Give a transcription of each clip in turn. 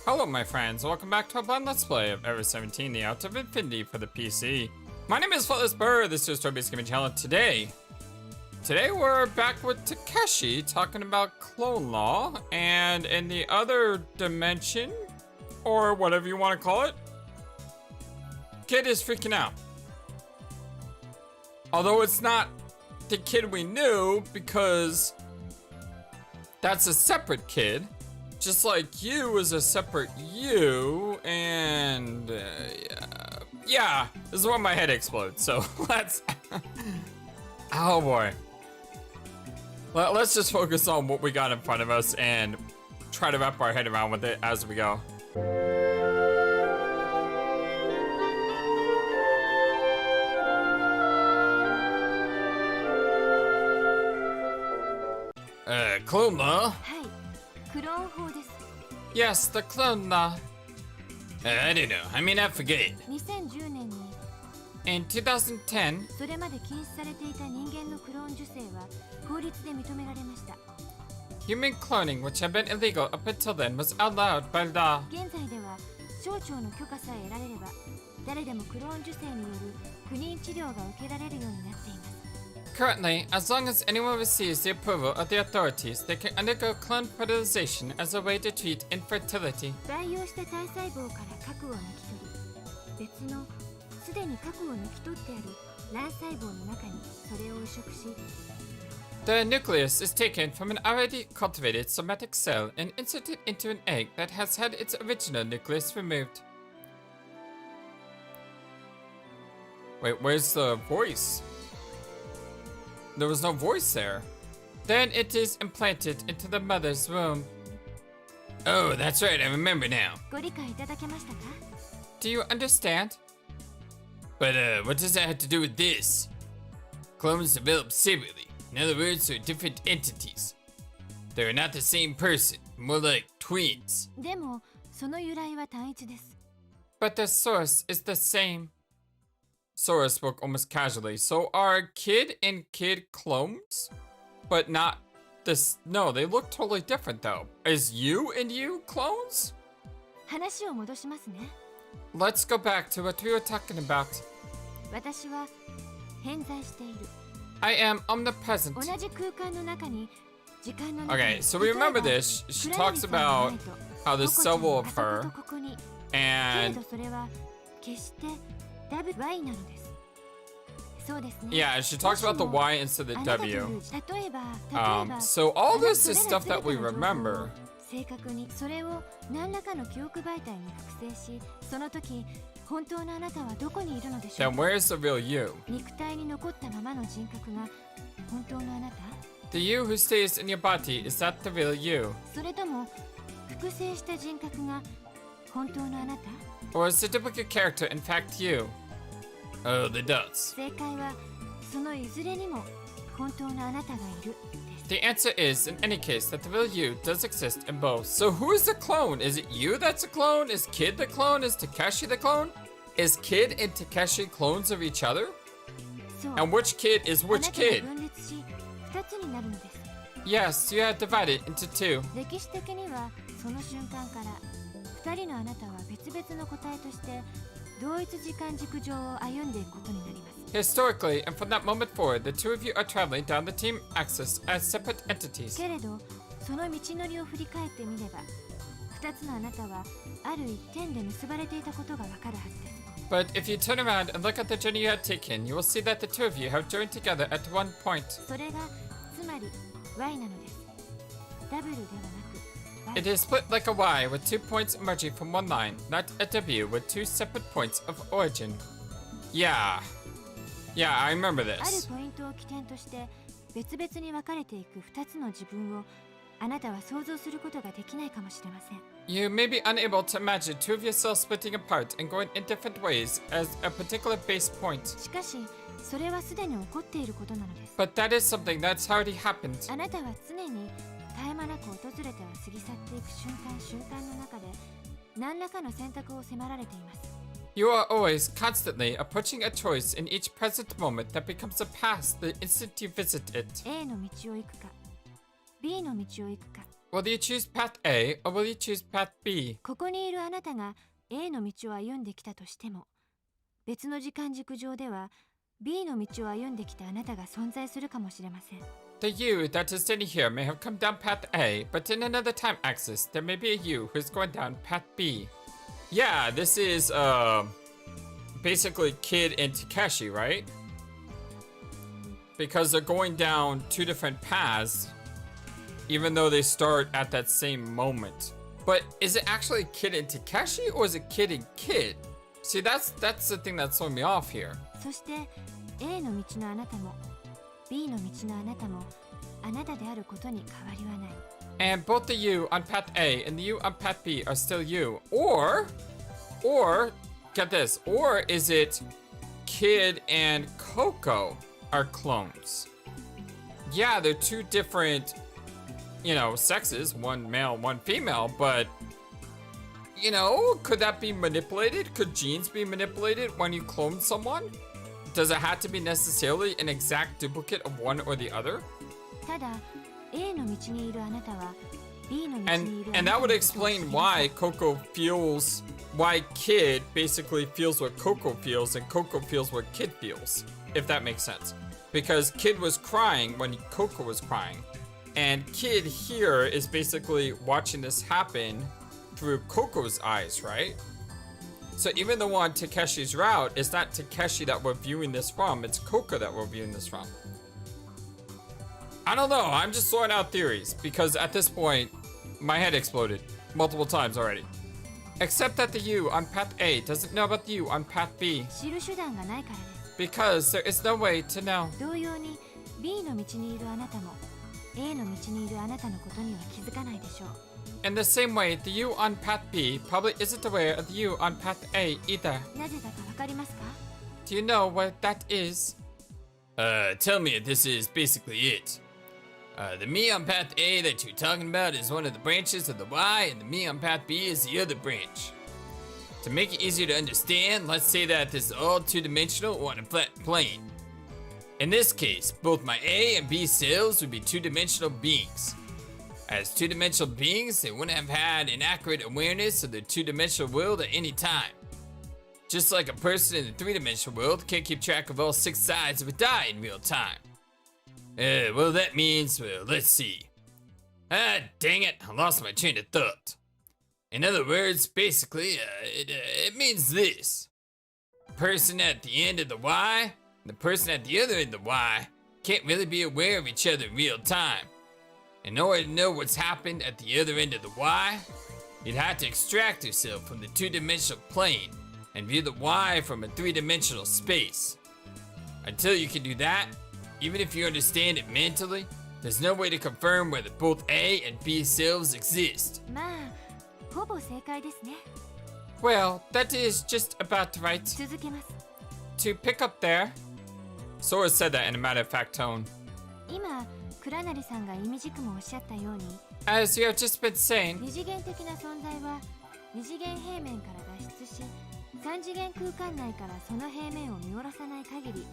Hello my friends, welcome back to a blind let's play of Ever 17, the Out of Infinity for the PC. My name is FlightlessBird, this is Toby's Gaming Channel. Today we're back with Takeshi talking about clone law, and in the other dimension, or whatever you want to call it, kid is freaking out. Although it's not the kid we knew, because that's a separate kid. Just like you is a separate you, and yeah, this is where my head explodes. So let's, oh boy, let's just focus on what we got in front of us and try to wrap our head around with it as we go. Clone law? Yes, the clone law. I don't know. I mean, I forget. In 2010, human cloning, which had been illegal up until then, was outlawed by law. Currently, as long as anyone receives the approval of the authorities, they can undergo clone fertilization as a way to treat infertility. The nucleus is taken from an already cultivated somatic cell and inserted into an egg that has had its original nucleus removed. Wait, where's the voice? There was no voice there. Then it is implanted into the mother's womb. Oh, that's right, I remember now. Do you understand? But what does that have to do with this? Clones develop separately. In other words, they're different entities. They're not the same person, more like twins. But the source is the same. Sora spoke almost casually. So are Kid and Kid clones? But not this. No, they look totally different though. Is you and you clones? Let's go back to what we were talking about. I am omnipresent. Okay, so we remember this. She talks about how the soul of her and yeah, she talks about the Y instead of the W. So all this is stuff that we remember. Then where's the real you? The you who stays in your body, is that the real you? Or is the duplicate character in fact you? Oh, the dots. The answer is, in any case, that the real you does exist in both. So who is the clone? Is it you that's a clone? Is Kid the clone? Is Takeshi the clone? Is Kid and Takeshi clones of each other? And which kid is which kid? Yes, you are divided into two. Historically, and from that moment forward, the two of you are traveling down the team axis as separate entities. But if you turn around and look at the journey you have taken, you will see that the two of you have joined together at one point. It is split like a Y with 2 points emerging from one line, not a W with two separate points of origin. Yeah, I remember this. You may be unable to imagine two of yourselves splitting apart and going in different ways as a particular base point. But that is something that's already happened. You are always, constantly approaching a choice in each present moment that becomes a past the instant you visit it. Will you choose path A or will you choose path B? ここにいるあなたが A の道を歩んできたとしても、別の時間軸上では B の道を歩んできたあなたが存在するかもしれません。The you that is standing here may have come down path A, but in another time axis, there may be a you who is going down path B. Yeah, this is basically KID and Takeshi, right? Because they're going down two different paths, even though they start at that same moment. But is it actually KID and Takeshi, or is it KID and KID? See, that's the thing that's throwing me off here. そして A の道のあなたも B の道のあなたもあなたであることに変わりはない。And both the you on path A and the you on path B are still you. Or, get this, or is it KID and Coco are clones? Yeah, they're two different, you know, sexes, one male, one female, but, you know, could that be manipulated? Could genes be manipulated when you clone someone? Does it have to be necessarily an exact duplicate of one or the other? ただ A の道にいるあなたは B の道にいるあ And なた that would explain why Coco feels, why KID basically feels what Coco feels and Coco feels what KID feels, if that makes sense. Because KID was crying when Coco was crying. And KID here is basically watching this happen through Coco's eyes, right? So even though on Takeshi's route, it's not Takeshi that we're viewing this from, it's Coco that we're viewing this from. I don't know, I'm just throwing out theories, because at this point, my head exploded multiple times already. Except that the you on path A doesn't know about the you on path B. 知る手段がないからです。 Because there is no way to know. 同様に B の道にいるあなたも A の道にいるあなたのことには気づかないでしょう。 In the same way, the you on path B probably isn't aware of the you on path A either. なぜだかわかりますか？ Do you know what that is? Tell me if this is basically it. The me on path A that you're talking about is one of the branches of the Y, and the me on path B is the other branch. To make it easier to understand, let's say that this is all two-dimensional on a flat plane. In this case, both my A and B selves would be two-dimensional beings. As two-dimensional beings, they wouldn't have had an accurate awareness of the two-dimensional world at any time. Just like a person in the three-dimensional world can't keep track of all 6 sides of a die in real time. Well, that means, well, let's see. Dang it, I lost my train of thought. In other words, basically, it means this. The person at the end of the Y, and the person at the other end of the Y, can't really be aware of each other in real time. In order to know what's happened at the other end of the Y, you'd have to extract yourself from the two-dimensional plane and view the Y from a three-dimensional space. Until you can do that, even if you understand it mentally, there's no way to confirm whether both A and B selves exist. まあ、ほぼ正解ですね。 Well, that is just about right. 続けます。 To pick up there, Sora said that in a matter-of-fact tone. 今、倉成さんが意味軸もおっしゃったように、 As you have just been saying, 二次元的な存在は二次元平面から脱出し、三次元空間内からその平面を見下ろさない限り、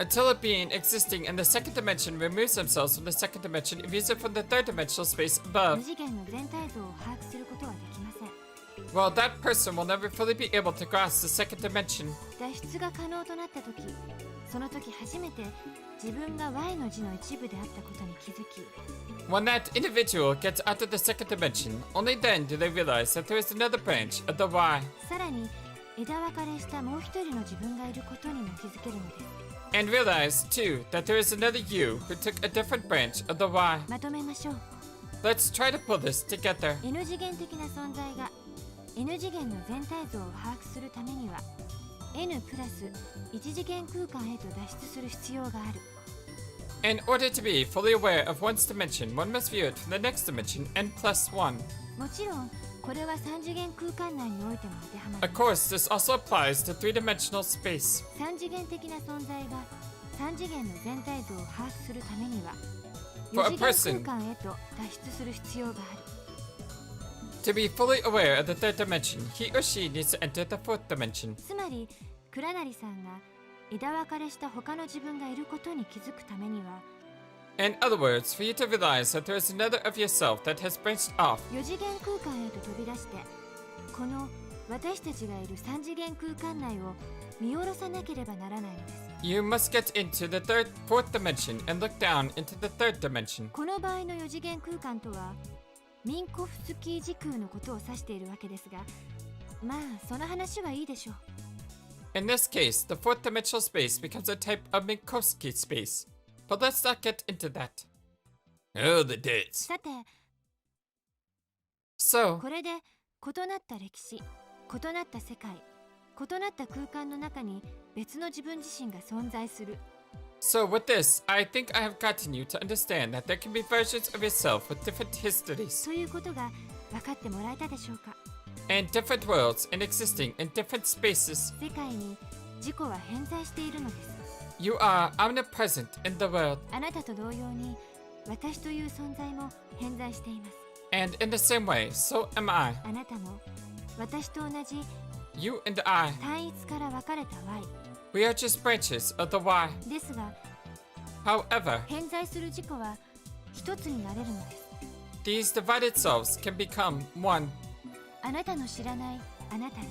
until a being existing in the second dimension removes themselves from the second dimension and views it from the third dimensional space 二 above, 次元の全体像を把握することはできません。 well, that person will never fully be able to grasp the second dimension. 脱出が可能となった時、その時初めて自分が Y の字の一部であったことに気づき、 When that individual gets out of the second dimension, only then do they realize that there is another branch of the Y, さらに枝分かれしたもう一人の自分がいることにも気づけるのです。 and realize, too, that there is another you who took a different branch of the Y. まとめましょう。 Let's try to pull this together. N 次元的な存在が N 次元の全体像を把握するためには N プラス1次元空間へと脱出する必要がある。 In order to be fully aware of one's dimension, one must view it from the next dimension, n plus 1. もちろんこれは3次元空間内においても当てはまり Of ます。 course, this also applies to three-dimensional space. 3次元的な存在が3次元の全体像を把握するためには For a 4次元 person 空間へと脱出する必要がある。 To be fully aware of the third dimension, he or she needs to enter the fourth dimension. つまり倉成さんが枝分かれした他の自分がいることに気づくためには In other words, for you to realize that there is another of yourself that has branched off. 4次元空間へと飛び出して、この私たちがいる3次元空間内を見下ろさなければならないのです。You must get into the fourth dimension and look down into the third dimension. この場合の4次元空間とはミンコフスキー時空のことを指しているわけですが、まあその話はいいでしょう。In this case, the fourth dimensional space becomes a type of Minkowski space. But let's not get into that. Oh, the dates. さて、So, これで異なった歴史、異なった世界、異なった空間の中に別の自分自身が存在する。So with this, I think I have gotten you to understand that there can be versions of yourself with different histories. ということが分かってもらえたでしょうか。And different worlds and existing in different spaces. 世界に自己は偏在しているのです。You are omnipresent in the world. あなたと同様に私という存在も偏在しています。And in the same way, so am I. あなたも私と同じ You and I. 単一から分かれた Y。 We are just branches of the Y. ですが、 However, 偏在する自己は一つになれるのです。 these divided selves can become one. あなたの知らないあなたが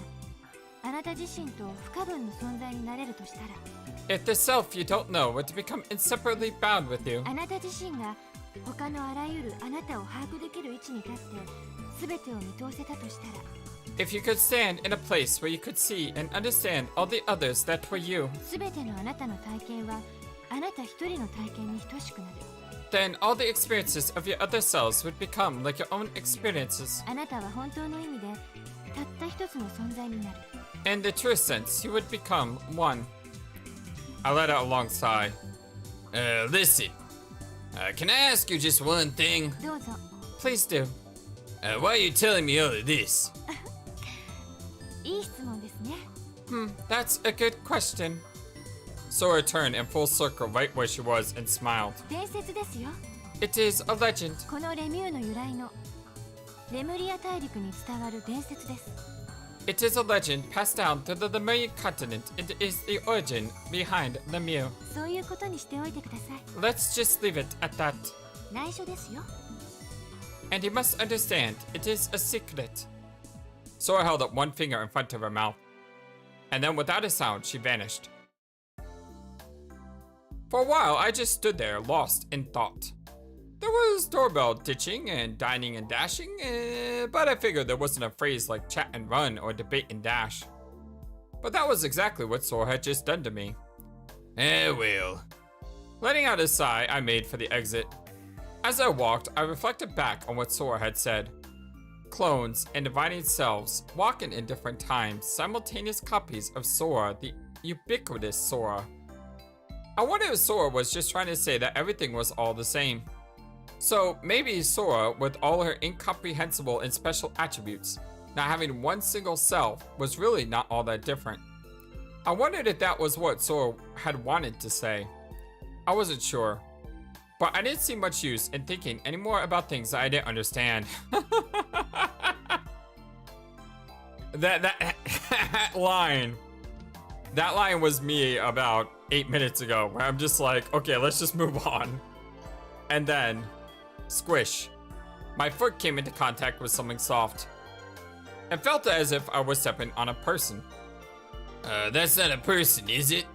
あなた自身と不可分の存在になれるとしたら、 If the self you don't know were to become inseparably bound with you, あなた自身が他のあらゆるあなたを把握できる位置に立って全てを見通せたとしたら、 if you could stand in a place where you could see and understand all the others that were you, 全てのあなたの体験はあなた一人の体験に等しくなる。 then all the experiences of your other selves would become like your own experiences. あなたは本当の意味でたった一つの存在になる。 In the truest sense, you would become one. I let out a long sigh. Listen. Can I ask you just one thing? どうぞ。 Please do. Why are you telling me all of this? いい質問ですね。That's a good question. Sora turned in full circle right where she was and smiled. 伝説ですよ。 It is a legend. このレミューの由来のレムリア大陸に伝わる伝説です。 It is a legend passed down through the Lemurian continent and is the origin behind Lemieux. そういうことにしておいてください。 Let's just leave it at that. 内緒ですよ。 And you must understand, it is a secret. Sora held up one finger in front of her mouth. And then without a sound, she vanished. For a while, I just stood there, lost in thought. There was doorbell ditching and dining and dashing, but I figured there wasn't a phrase like chat and run or debate and dash. But that was exactly what Sora had just done to me. Well. Letting out a sigh, I made for the exit. As I walked, I reflected back on what Sora had said. Clones and dividing selves, walking in different times, simultaneous copies of Sora, the ubiquitous Sora. I wonder if Sora was just trying to say that everything was all the same. So maybe Sora, with all her incomprehensible and special attributes, not having one single self, was really not all that different. I wondered if that was what Sora had wanted to say. I wasn't sure. But I didn't see much use in thinking any more about things that I didn't understand. that line. That line was me about 8 minutes ago, where I'm just like, okay, let's just move on. And then, squish. My foot came into contact with something soft. It felt as if I was stepping on a person. That's not a person, is it?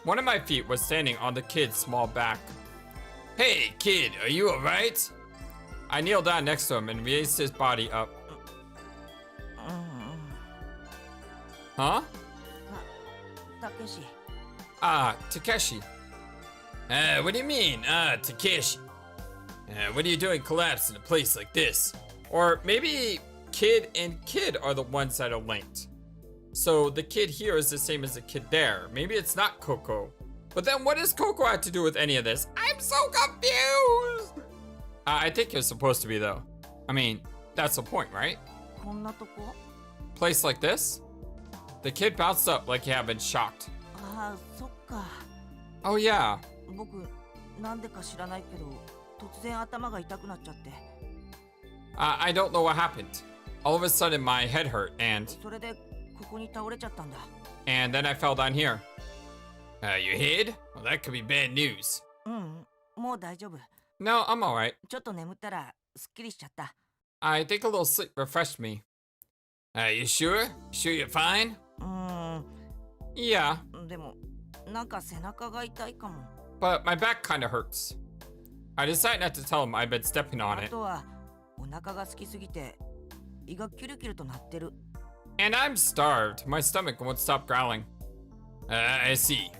One of my feet was standing on the kid's small back. Hey, kid, are you alright? I kneeled down next to him and raised his body up. Huh? Takeshi. Takeshi. What do you mean, Takeshi? What are you doing collapsed in a place like this? Or maybe kid and kid are the ones that are linked. So the kid here is the same as the kid there. Maybe it's not Coco. But then what does Coco have to do with any of this? I'm so confused! I think you're supposed to be though. I mean, that's the point, right? こんなとこ? Place like this? The kid bounced up like he had been shocked. ああ、そっか。 Oh yeah. 僕、なんでか知らないけど、突然頭が痛くなっちゃって。I don't know what happened. All of a sudden my head hurt and それで、ここに倒れちゃったんだ。then I fell down here. Your head? Well, that could be bad news. うん、もう大丈夫。 No, I'm alright. ちょっと眠ったらすっきりしちゃった。 I think a little sleep refreshed me. You sure? Sure you're fine? うーん、 Yeah, でもなんか背中が痛いかも。 but my back kinda hurts. I decided not to tell him I'd been stepping on あ it. とはお腹が空きすぎて胃がキュルキュルとなってる。 And I'm starved. My stomach won't stop growling. I see.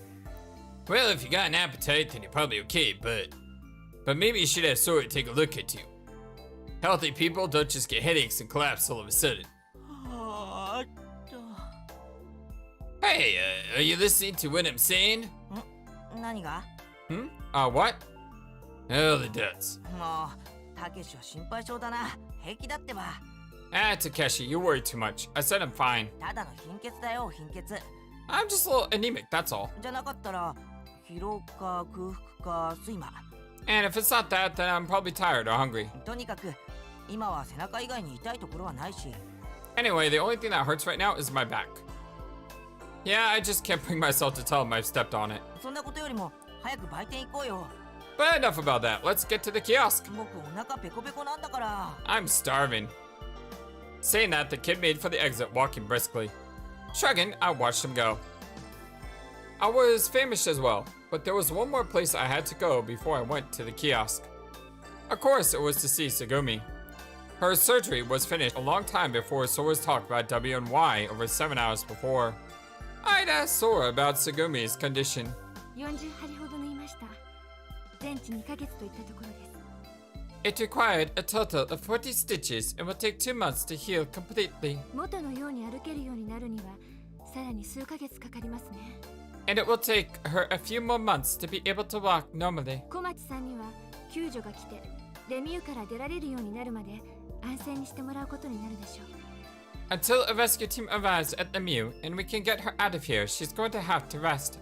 Well, if you got an appetite, then you're probably okay, but maybe you should have Sora take a look at you. Healthy people don't just get headaches and collapse all of a sudden. はーっと。 Hey, are you listening to what I'm saying? 何が？ What? Oh, the duds. もうたけしは心配性だな。平気だってば。 Takeshi, you worry too much. I said I'm fine. ただの貧血だよ、貧血。 I'm just a little anemic, that's all. じゃなかったら疲労か空腹か睡魔。 And if it's not that, then I'm probably tired or hungry. とにかく今は背中以外に痛いところはないし。 Anyway, the only thing that hurts right now is my back. Yeah, I just can't bring myself to tell him I've stepped on it. そんなことよりも早く売店行こうよ。 But enough about that. Let's get to the kiosk. 僕お腹ペコペコなんだから。 I'm starving. Saying that, the kid made for the exit, walking briskly. Shrugging, I watched him go. I was famished as well, but there was one more place I had to go before I went to the kiosk. Of course, it was to see Tsugumi. Her surgery was finished a long time before Sora's talk about W and Y over 7 hours before. I'd asked Sora about Tsugumi's condition. 40針ほど縫いました。全治2ヶ月といったところです。 It required a total of 40 stitches and will take 2 months to heal completely. 元のように歩けるようになるにはさらに数ヶ月かかりますね。 And it will take her a few more months to be able to walk normally. 小町さんには救助が来てレミューから出られるようになるまで安静にしてもらうことになるでしょう。 Until a rescue team arrives at the Mew and we can get her out of here, she's going to have to rest.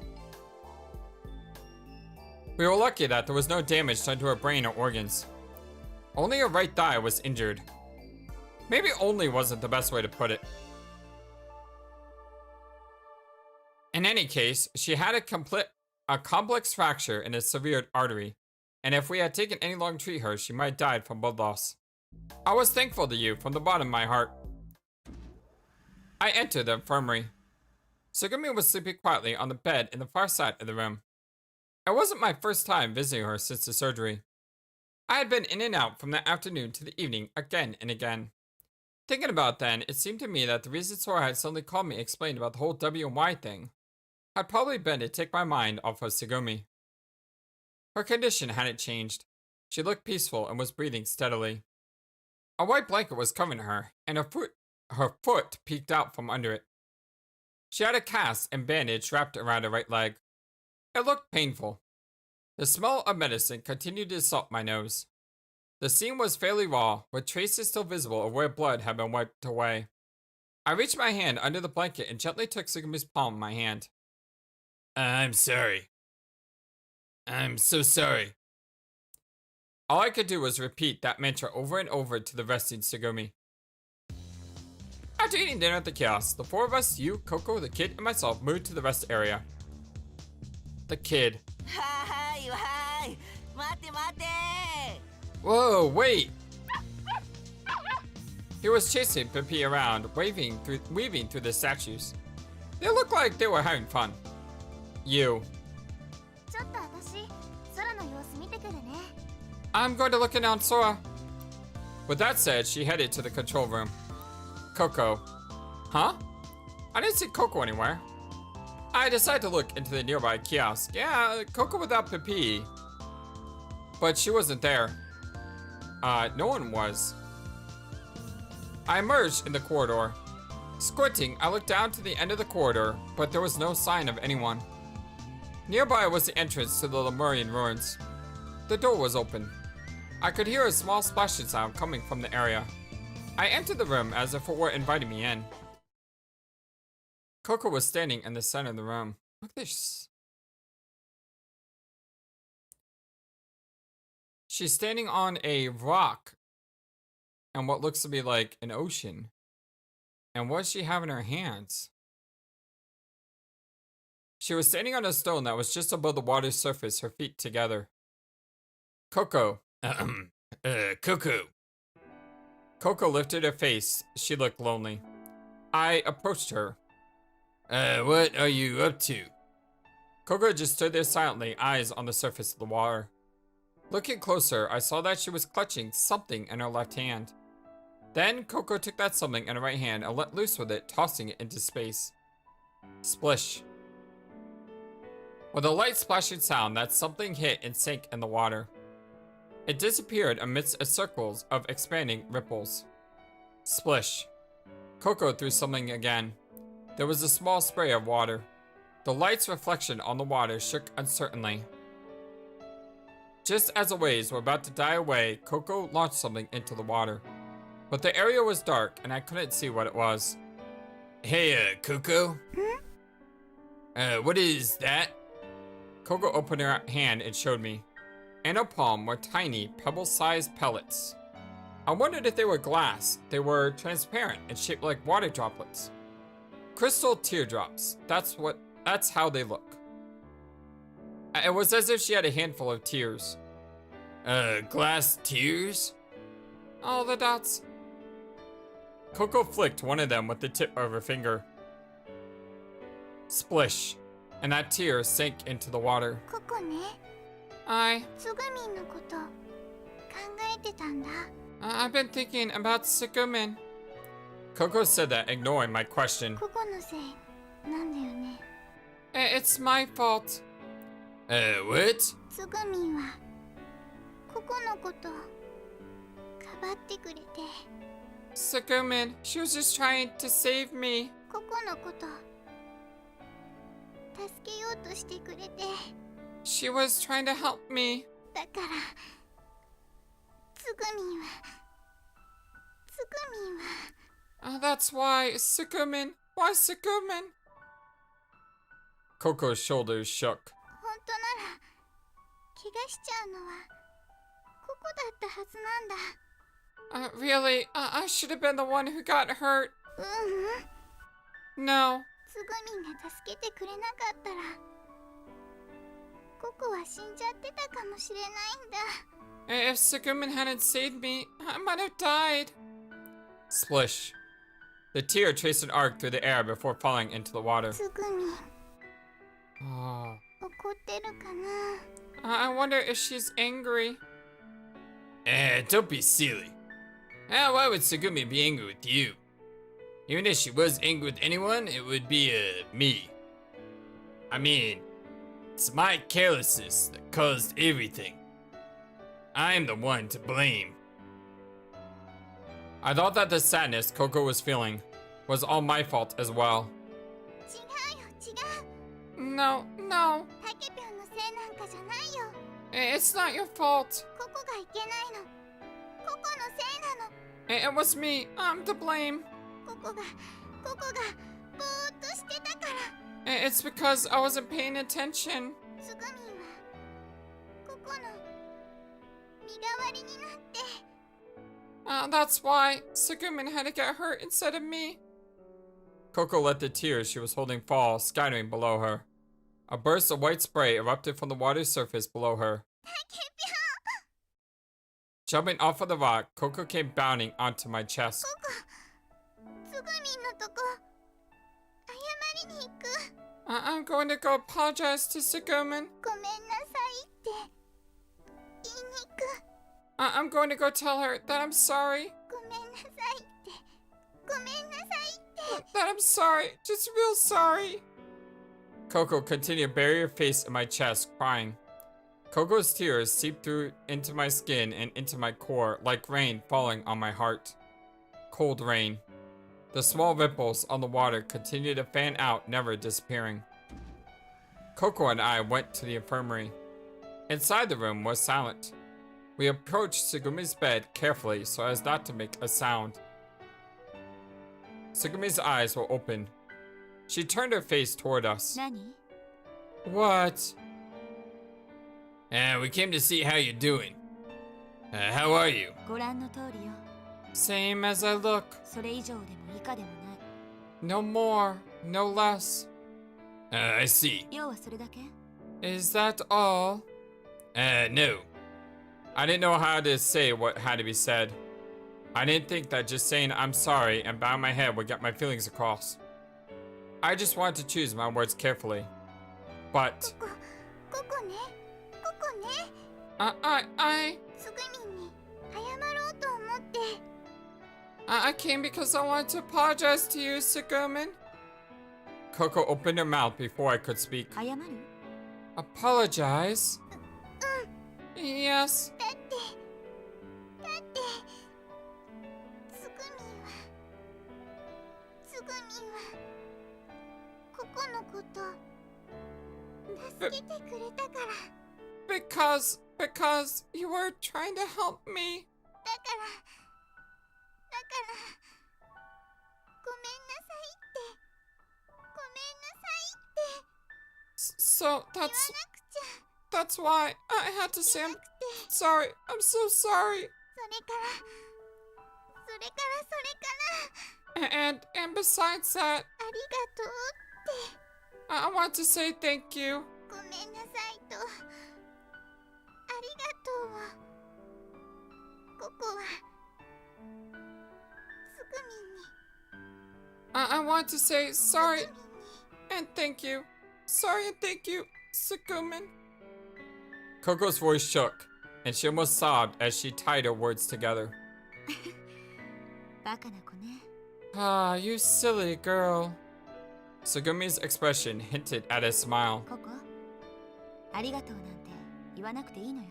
We were lucky that there was no damage done to her brain or organs. Only her right thigh was injured. Maybe only wasn't the best way to put it. In any case, she had a complex fracture in a severed artery, and if we had taken any long to treat her, she might have died from blood loss. I was thankful to you from the bottom of my heart. I entered the infirmary. Tsugumi was sleeping quietly on the bed in the far side of the room. It wasn't my first time visiting her since the surgery. I had been in and out from the afternoon to the evening again and again. Thinking about it then, it seemed to me that the reason Sora had suddenly called me explained about the whole W and Y thing had probably been to take my mind off of Tsugumi. Her condition hadn't changed. She looked peaceful and was breathing steadily. A white blanket was covering her, and her foot peeked out from under it. She had a cast and bandage wrapped around her right leg. It looked painful. The smell of medicine continued to assault my nose. The scene was fairly raw, with traces still visible of where blood had been wiped away. I reached my hand under the blanket and gently took Tsugumi's palm in my hand. I'm sorry. I'm so sorry. All I could do was repeat that mantra over and over to the resting Tsugumi. After eating dinner at the kiosk, the four of us, you, Coco, the kid, and myself, moved to the rest area. The kid. はーいはーい。待って待って。 Whoa, wait! He was chasing Pippi around, weaving through the statues. They looked like they were having fun. You. ちょっと私空の様子見てくるね。 I'm going to look in on Sora. With that said, she headed to the control room. Coco. Huh? I didn't see Coco anywhere. I decided to look into the nearby kiosk. Yeah, Coco without Pippi. But she wasn't there. No one was. I emerged in the corridor. Squinting, I looked down to the end of the corridor, but there was no sign of anyone. Nearby was the entrance to the Lemurian ruins. The door was open. I could hear a small splashing sound coming from the area. I entered the room as if it were inviting me in. Coco was standing in the center of the room. Look at this. She's standing on a rock and what looks to be like an ocean. And what does she have in her hands? She was standing on a stone that was just above the water's surface, her feet together. Coco. Coco. Coco lifted her face. She looked lonely. I approached her. What are you up to? Coco just stood there silently, eyes on the surface of the water. Looking closer, I saw that she was clutching something in her left hand. Then Coco took that something in her right hand and let loose with it, tossing it into space. Splish. With a light splashing sound, that something hit and sank in the water. It disappeared amidst circles of expanding ripples. Splish. Coco threw something again. There was a small spray of water. The light's reflection on the water shook uncertainly. Just as the waves were about to die away, Coco launched something into the water. But the area was dark and I couldn't see what it was. Hey, Coco? What is that? Coco opened her hand and showed me. In her palm were tiny, pebble-sized pellets. I wondered if they were glass. They were transparent and shaped like water droplets. Crystal teardrops. That's how they look. It was as if she had a handful of tears. Glass tears? All the dots. Coco flicked one of them with the tip of her finger. Splish. And that tear sank into the water. ココね、 つぐみんのこと考えてたんだ。 I've been thinking about Sukumin. Coco said that, ignoring my question. ココのせいなんだよね。 It's my fault. What? つぐみんはココのことかばってくれて。 Sukumin, she was just trying to save me. ココのこと助けようとしてくれて。 She was trying to help me. だからつぐみんは That's why, Sukumin. Why Sukumin? Coco's shoulders shook. 本当なら怪我しちゃうのはココだったはずなんだ。 Really? I should have been the one who got hurt. ううん。 No. つぐみんが助けてくれなかったらココは死んじゃってたかもしれないんだ。 If Sukumin hadn't saved me, I might have died. Splish. The tear traced an arc through the air before falling into the water. つぐみん Oh. 怒ってるかな。 I wonder if she's angry. Don't be silly. Why would Sugumi be angry with you? Even if she was angry with anyone, it would be, me. I mean, it's my carelessness that caused everything. I'm the one to blame. I thought that the sadness Coco was feeling was all my fault as well. 違うよ違う。 No. タケピョンのせいなんかじゃないよ。 It's not your fault. ココがいけないの。ココのせいなの。 It was me. I'm to blame. ココがぼーっとしてたから。 It's because I wasn't paying attention. つぐみんはココの身代わりになって。 That's why Sukumin had to get hurt instead of me. Coco let the tears she was holding fall, scattering below her. A burst of white spray erupted from the water's surface below her. タケピョン。 Jumping off of the rock, Coco came bounding onto my chest. ココつぐみんのとこ謝りに行く。 I'm going to go apologize to Sukumin. ごめんなさいって言いに行く。 I'm going to go tell her that I'm sorry. ごめんなさいってごめんなさいって。 That I'm sorry. Just real sorry. Coco continued to bury her face in my chest, crying. Coco's tears seeped through into my skin and into my core like rain falling on my heart. Cold rain. The small ripples on the water continued to fan out, never disappearing. Coco and I went to the infirmary. Inside the room was silent. We approached Sugumi's bed carefully so as not to make a sound. Sugumi's eyes were open. She turned her face toward us. 何？ What? We came to see how you're doing. How are you? ご覧の通りよ。 Same as I look. それ以上でも以下でもない。 No more, no less. I see. 要はそれだけ？ Is that all? No. I didn't know how to say what had to be said. I didn't think that just saying I'm sorry and bowing my head would get my feelings across. I just wanted to choose my words carefully. But ここねここね I つぐみんに謝ろうと思って I came because I wanted to apologize to you, Segumin. Coco opened her mouth before I could speak. 謝る Apologize? Yes. だってつぐみんはここのこと助けてくれたから Because you were trying to help me. だからごめんなさいってごめんなさいって So 言わなくちゃ that's why I had to say I'm sorry. I'm so sorry. それから And besides that, ありがとうって I want to say thank you. ごめんなさいとありがとうをここはつぐみんに I want to say sorry つぐみんに and thank you. Sorry and thank you, Segumin. Coco's voice shook, and she almost sobbed as she tied her words together. バカな子ね Ah, you silly girl. Segumi's expression hinted at a smile. ココありがとうなんて言わなくていいのよ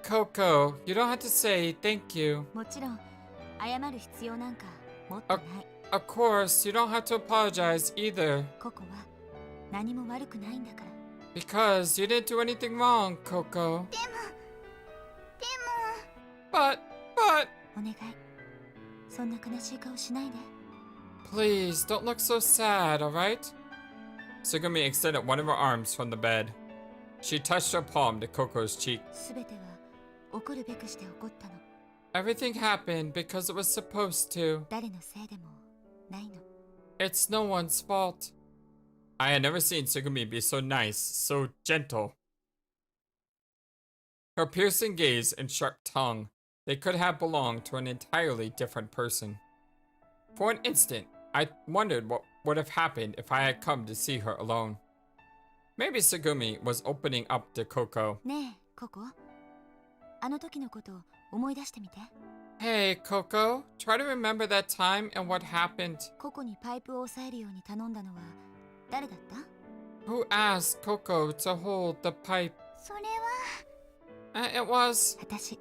Coco, you don't have to say thank you. もちろん謝る必要なんかもっとない Of course, you don't have to apologize either. ココは何も悪くないんだから Because you didn't do anything wrong, Coco. でも But, お願いそんな悲しい顔しないで please don't look so sad, alright? Sugumi extended one of her arms from the bed. She touched her palm to Coco's cheek. すべては怒るべくして起こったの Everything happened because it was supposed to. 誰のせいでもないの It's no one's fault. I had never seen Sugumi be so nice, so gentle. Her piercing gaze and sharp tongue, they could have belonged to an entirely different person. For an instant, I wondered what would have happened if I had come to see her alone. Maybe Sugumi was opening up to Coco. ねえココあの時のこと思い出してみて Hey, Coco, try to remember that time and what happened. ココにパイプを押さえるように頼んだのは誰だった Who asked Coco to hold the pipe? それは It was 私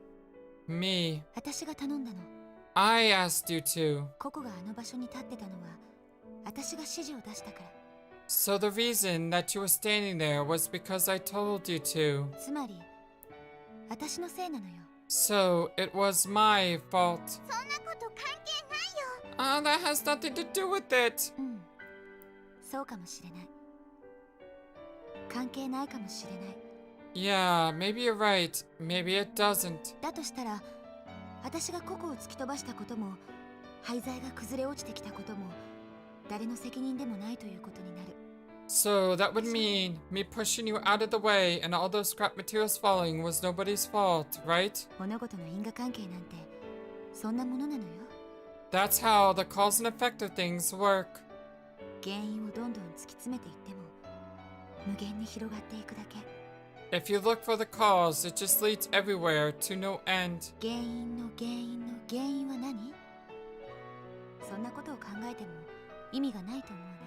me. が頼んだの I asked you to. ココがあの場所に立ってたのは私が指示を出したから So the reason that you were standing there was because I told you to. つまり私のせいなのよ So it was my fault. そんなこと関係ないよ That has nothing to do with it. うんそうかもしれない関係ないかもしれない Yeah, maybe you're right. Maybe it doesn't. だとしたら私がココを突き飛ばしたことも廃材が崩れ落ちてきたことも誰の責任でもないということになる So that would mean me pushing you out of the way and all those scrap materials falling was nobody's fault, right? 物事の因果関係なんてそんなものなのよ That's how the cause and effect of things work. 原因をどんどん突き詰めていっても無限に広がっていくだけ If you look for the cause, it just leads everywhere to no end. 原因の原因の原因は何そんなことを考えても意味がないと思うね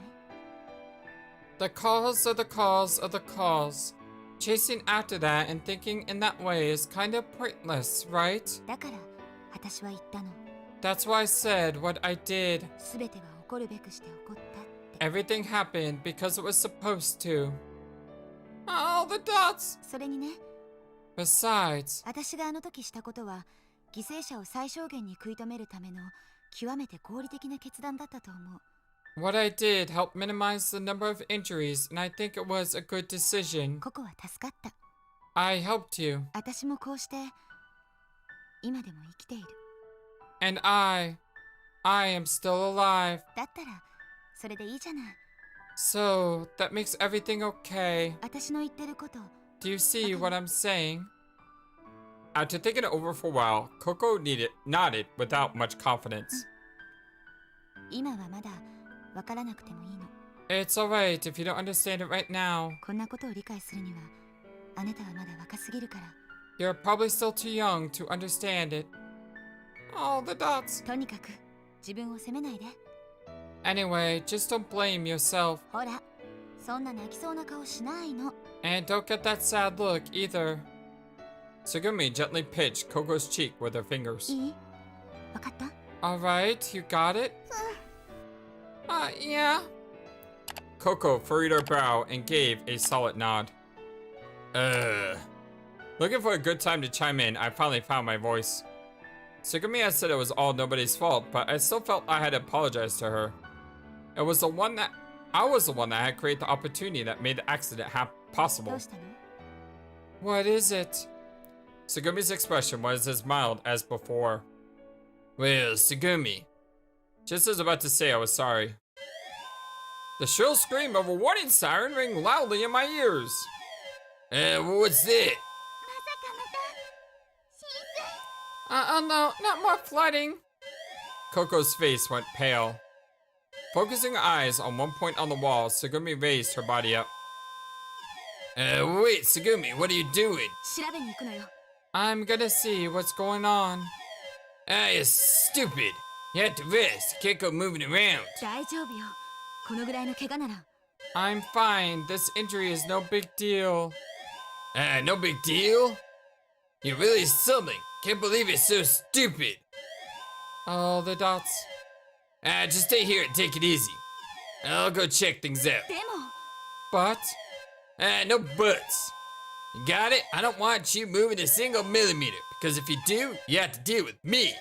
The cause of the cause of the cause. Chasing after that and thinking in that way is kind of pointless, right? だから私は言ったの That's why I said what I did. 全ては起こるべくして起こったって Everything happened because it was supposed to. All the dots! それにね Besides, 私があの時したことは犠牲者を最小限に食い止めるための極めて合理的な決断だったと思う what I did helped minimize the number of injuries, and I think it was a good decision. ココは助かった I helped you, 私もこうして今でも生きている and I am still alive. だったらそれでいいじゃない So, that makes everything okay. 私の言ってること Do you see what I'm saying? After thinking it over for a while, Coco nodded without much confidence. 今はまだわからなくてもいいの。 It's alright if you don't understand it right now. こんなことを理解するにはあなたはまだ若すぎるから。 You're probably still too young to understand it. Oh, the dots. とにかく自分を責めないで。 Anyway, just don't blame yourself. ほら、そんな泣きそうな顔しないの。 And don't get that sad look either. Sugumi gently pinched Coco's cheek with her fingers. いい？わかった？ Alright, you got it? Yeah. Coco furrowed her brow and gave a solid nod. Looking for a good time to chime in, I finally found my voice. Sugumi had said it was all nobody's fault, but I still felt I had to apologize to her. I was the one that had created the opportunity that made the accident possible. どうしたの？ What is it? Sugumi's expression was as mild as before. Well, Sugumi. Just as about to say I was sorry. The shrill scream of a warning siren rang loudly in my ears. What's that? まさかまた浸水。 Oh no, not more flooding. Coco's face went pale. Focusing her eyes on one point on the wall, Sugumi raised her body up. Wait, Sugumi, what are you doing? 調べに行くのよ。 I'm gonna see what's going on. You're stupid. You have to rest. You can't go moving around. 大丈夫よ。このぐらいの怪我なら。 I'm fine. This injury is no big deal. No big deal? You're really something. Can't believe you're so stupid. Oh, the dots. Just stay here and take it easy. I'll go check things out. でも。 But? No buts. You got it? I don't want you moving a single millimeter, because if you do, you have to deal with me.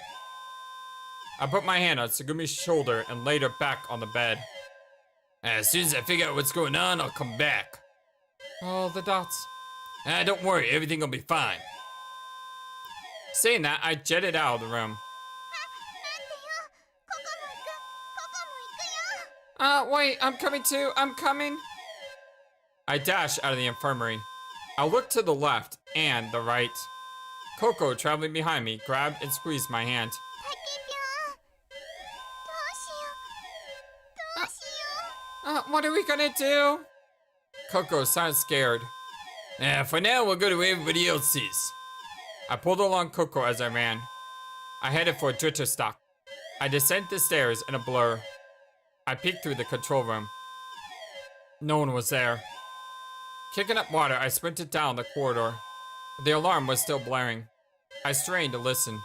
I put my hand on Sugumi's shoulder and laid her back on the bed. As soon as I figure out what's going on, I'll come back. Oh, the dots. Don't worry, everything will be fine. Saying that, I jetted out of the room. 待ってよ。ここも行く。ここも行くよ。 Wait, I'm coming too. I'm coming. I dashed out of the infirmary. I looked to the left and the right. Coco, traveling behind me, grabbed and squeezed my hand. タキぴょん。どうしよう。どうしよう。 What are we gonna do? Coco sounded scared. For now, we'll go to where everybody else is. I pulled along Coco as I ran. I headed for a drifter stock. I descended the stairs in a blur. I peeked through the control room. No one was there. Kicking up water, I sprinted down the corridor. The alarm was still blaring. I strained to listen.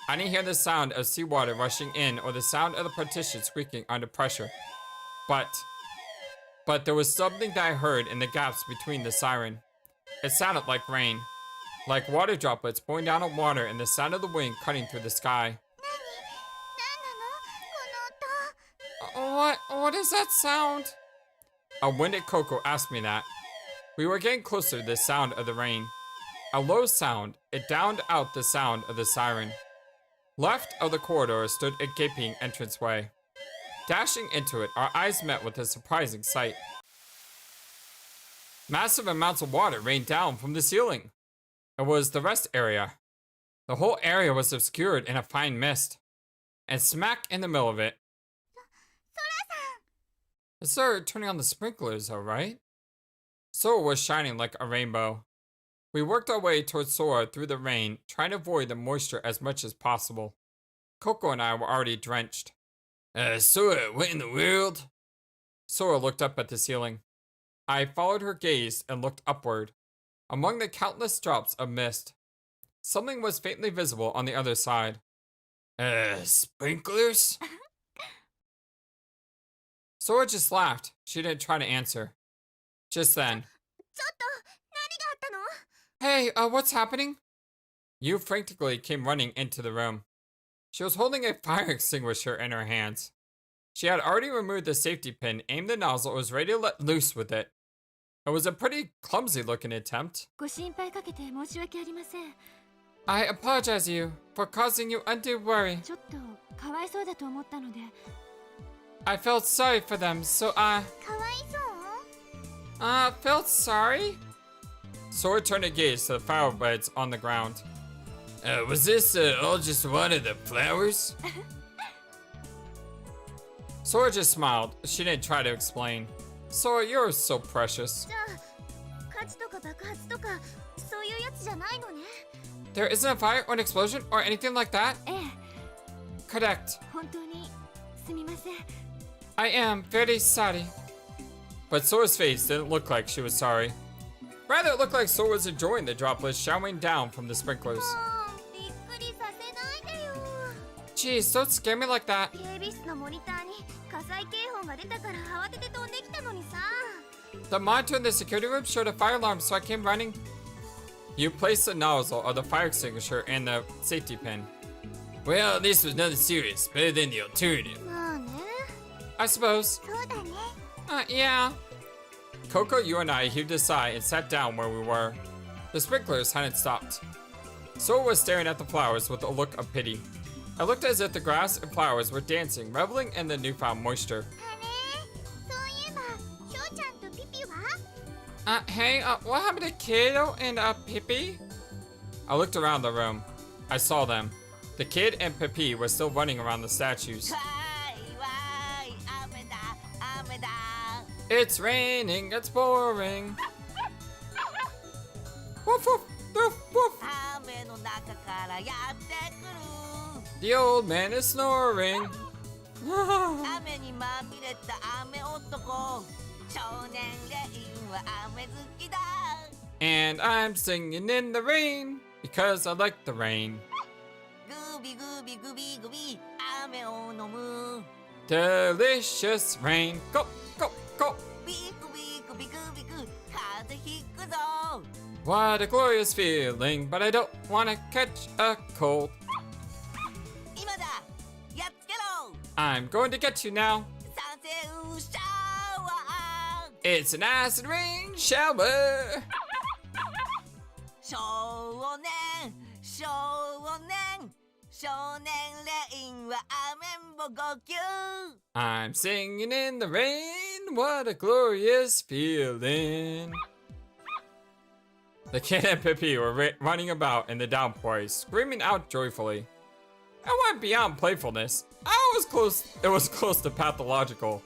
I didn't hear the sound of seawater rushing in or the sound of the partition squeaking under pressure. But there was something that I heard in the gaps between the siren. It sounded like rain. Like water droplets pouring down on water and the sound of the wind cutting through the sky. 何なのこの音。 What is that sound? A winded Coco asked me that. We were getting closer to the sound of the rain. A low sound, it drowned out the sound of the siren. Left of the corridor stood a gaping entranceway. Dashing into it, our eyes met with a surprising sight. Massive amounts of water rained down from the ceiling. It was the rest area. The whole area was obscured in a fine mist. And smack in the middle of it. Sir, turning on the sprinklers, alright? Sora was shining like a rainbow. We worked our way towards Sora through the rain, trying to avoid the moisture as much as possible. Coco and I were already drenched. Sora, what in the world? Sora looked up at the ceiling. I followed her gaze and looked upward. Among the countless drops of mist, something was faintly visible on the other side. Sprinklers? Sora just laughed. She didn't try to answer. Just then. ちょっと何があったの？ Hey, what's happening? Yu frantically came running into the room. She was holding a fire extinguisher in her hands. She had already removed the safety pin, aimed the nozzle, and was ready to let loose with it. It was a pretty clumsy-looking attempt. ご心配かけて申し訳ありません。 I apologize you for causing you undue worry. ちょっとかわいそうだと思ったので。 I felt sorry for them, so かわいそう？ felt sorry? Sora turned to gaze to the flower beds on the ground. Was this all just one of the flowers? Sora just smiled. She didn't try to explain. Sora, you're so precious. じゃあ火事とか爆発とかそういうやつじゃないのね。 There isn't a fire or an explosion or anything like that? ええ、 Correct. 本当にすみません。 I am very sorry. But Sora's face didn't look like she was sorry. Rather, it looked like Sora was enjoying the droplets showering down from the sprinklers. びっくりさせないでよ。 Jeez, don't scare me like that. 警備室のモニターに火災警報が出たから慌てて飛んできたのにさ。 The monitor in the security room showed a fire alarm, so I came running. You placed the nozzle of the fire extinguisher and the safety pin. Well, at least it was nothing serious. Better than the alternative. まあね。 I suppose. そうだね。 Yeah. Coco, you and I heaved a sigh and sat down where we were. The sprinklers hadn't stopped. Sora was staring at the flowers with a look of pity. I looked as if the grass and flowers were dancing, reveling in the newfound moisture. あれそういえばひょうちゃんとピピは Hey, what happened to Kiddo and, Pippi? I looked around the room. I saw them. The kid and Pippi were still running around the statues. わーいわーい雨だ雨だ It's raining, it's pouring. Woof, woof, woof, woof. 雨の中からやってくる The old man is snoring. 雨にまみれた雨男少年レインは雨好きだ And I'm singing in the rain because I like the rain. グビグビグビグビ雨を飲む Delicious rain. Go, go, go. ビクビクビクビク風邪ひくぞ What a glorious feeling, but I don't want to catch a cold. 今だやっつけろ I'm going to get you now. 賛成シャワー It's an acid rain shower. 少年少年少年レインは雨んぼ号泣 I'm singing in the rain. What a glorious feeling. The kid and Pippi were running about in the downpour, screaming out joyfully. I went beyond playfulness. It was close to pathological.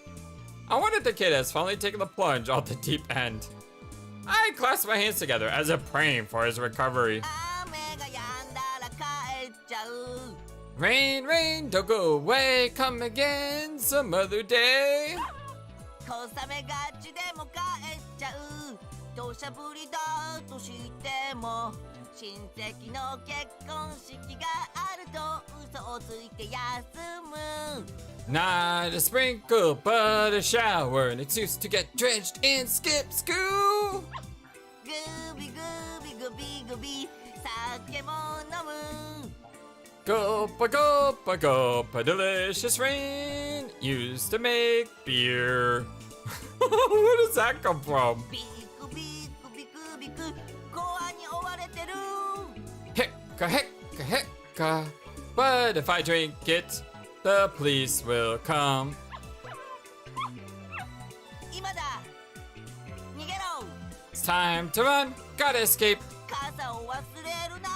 I wondered the kid has finally taken the plunge off the deep end. I clasped my hands together as if praying for his recovery. 雨が止んだら帰っちゃう Rain, rain, don't go away. Come again some other day. 小雨がちでも帰っちゃう土砂降りだとしても親戚の結婚式があると嘘をついて休む Not a sprinkle, but a shower. An excuse to get drenched and skip school. グビグビグビグビ酒も飲む Gulpa, gulpa, gulpa, delicious rain. Used to make beer. Where does that come from? ビクビクビクビク公安に追われてる Hecka, hecka, hecka. But if I drink it, the police will come. 今だ逃げろ It's time to run. Gotta escape. 傘を忘れるな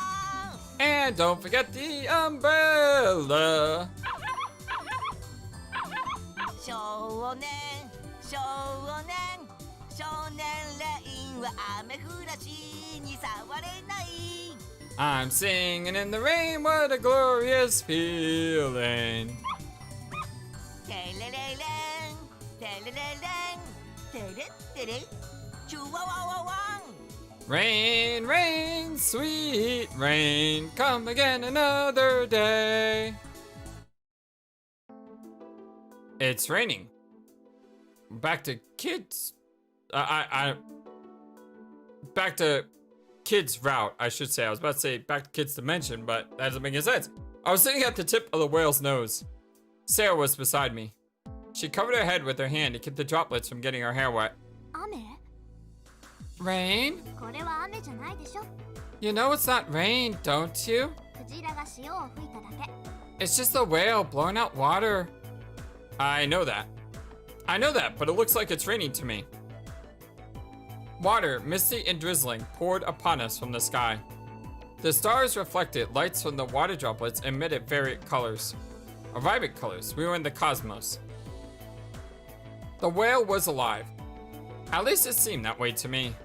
And don't forget the umbrella. 少年少年少年レインは雨降らしに触れない I'm singing in the rain. What a glorious feeling. テレレレンテレレレンテレッテレチュワワワワン Rain, rain, sweet rain. Come again another day. It's raining. Back to kids. Back to kids route, I should say. I was about to say back to kids dimension, but that doesn't make any sense. I was sitting at the tip of the whale's nose. Sarah was beside me. She covered her head with her hand to keep the droplets from getting her hair wet. 雨？ Rain? これは雨じゃないでしょ。 You know it's not rain, don't you? クジラが潮を吹いただけ。 It's just a whale blowing out water. I know that. I know that, but it looks like it's raining to me. Water, misty and drizzling, poured upon us from the sky. The stars reflected lights from the water droplets and emitted varied colors. Vibrant colors. We were in the cosmos. The whale was alive. At least it seemed that way to me.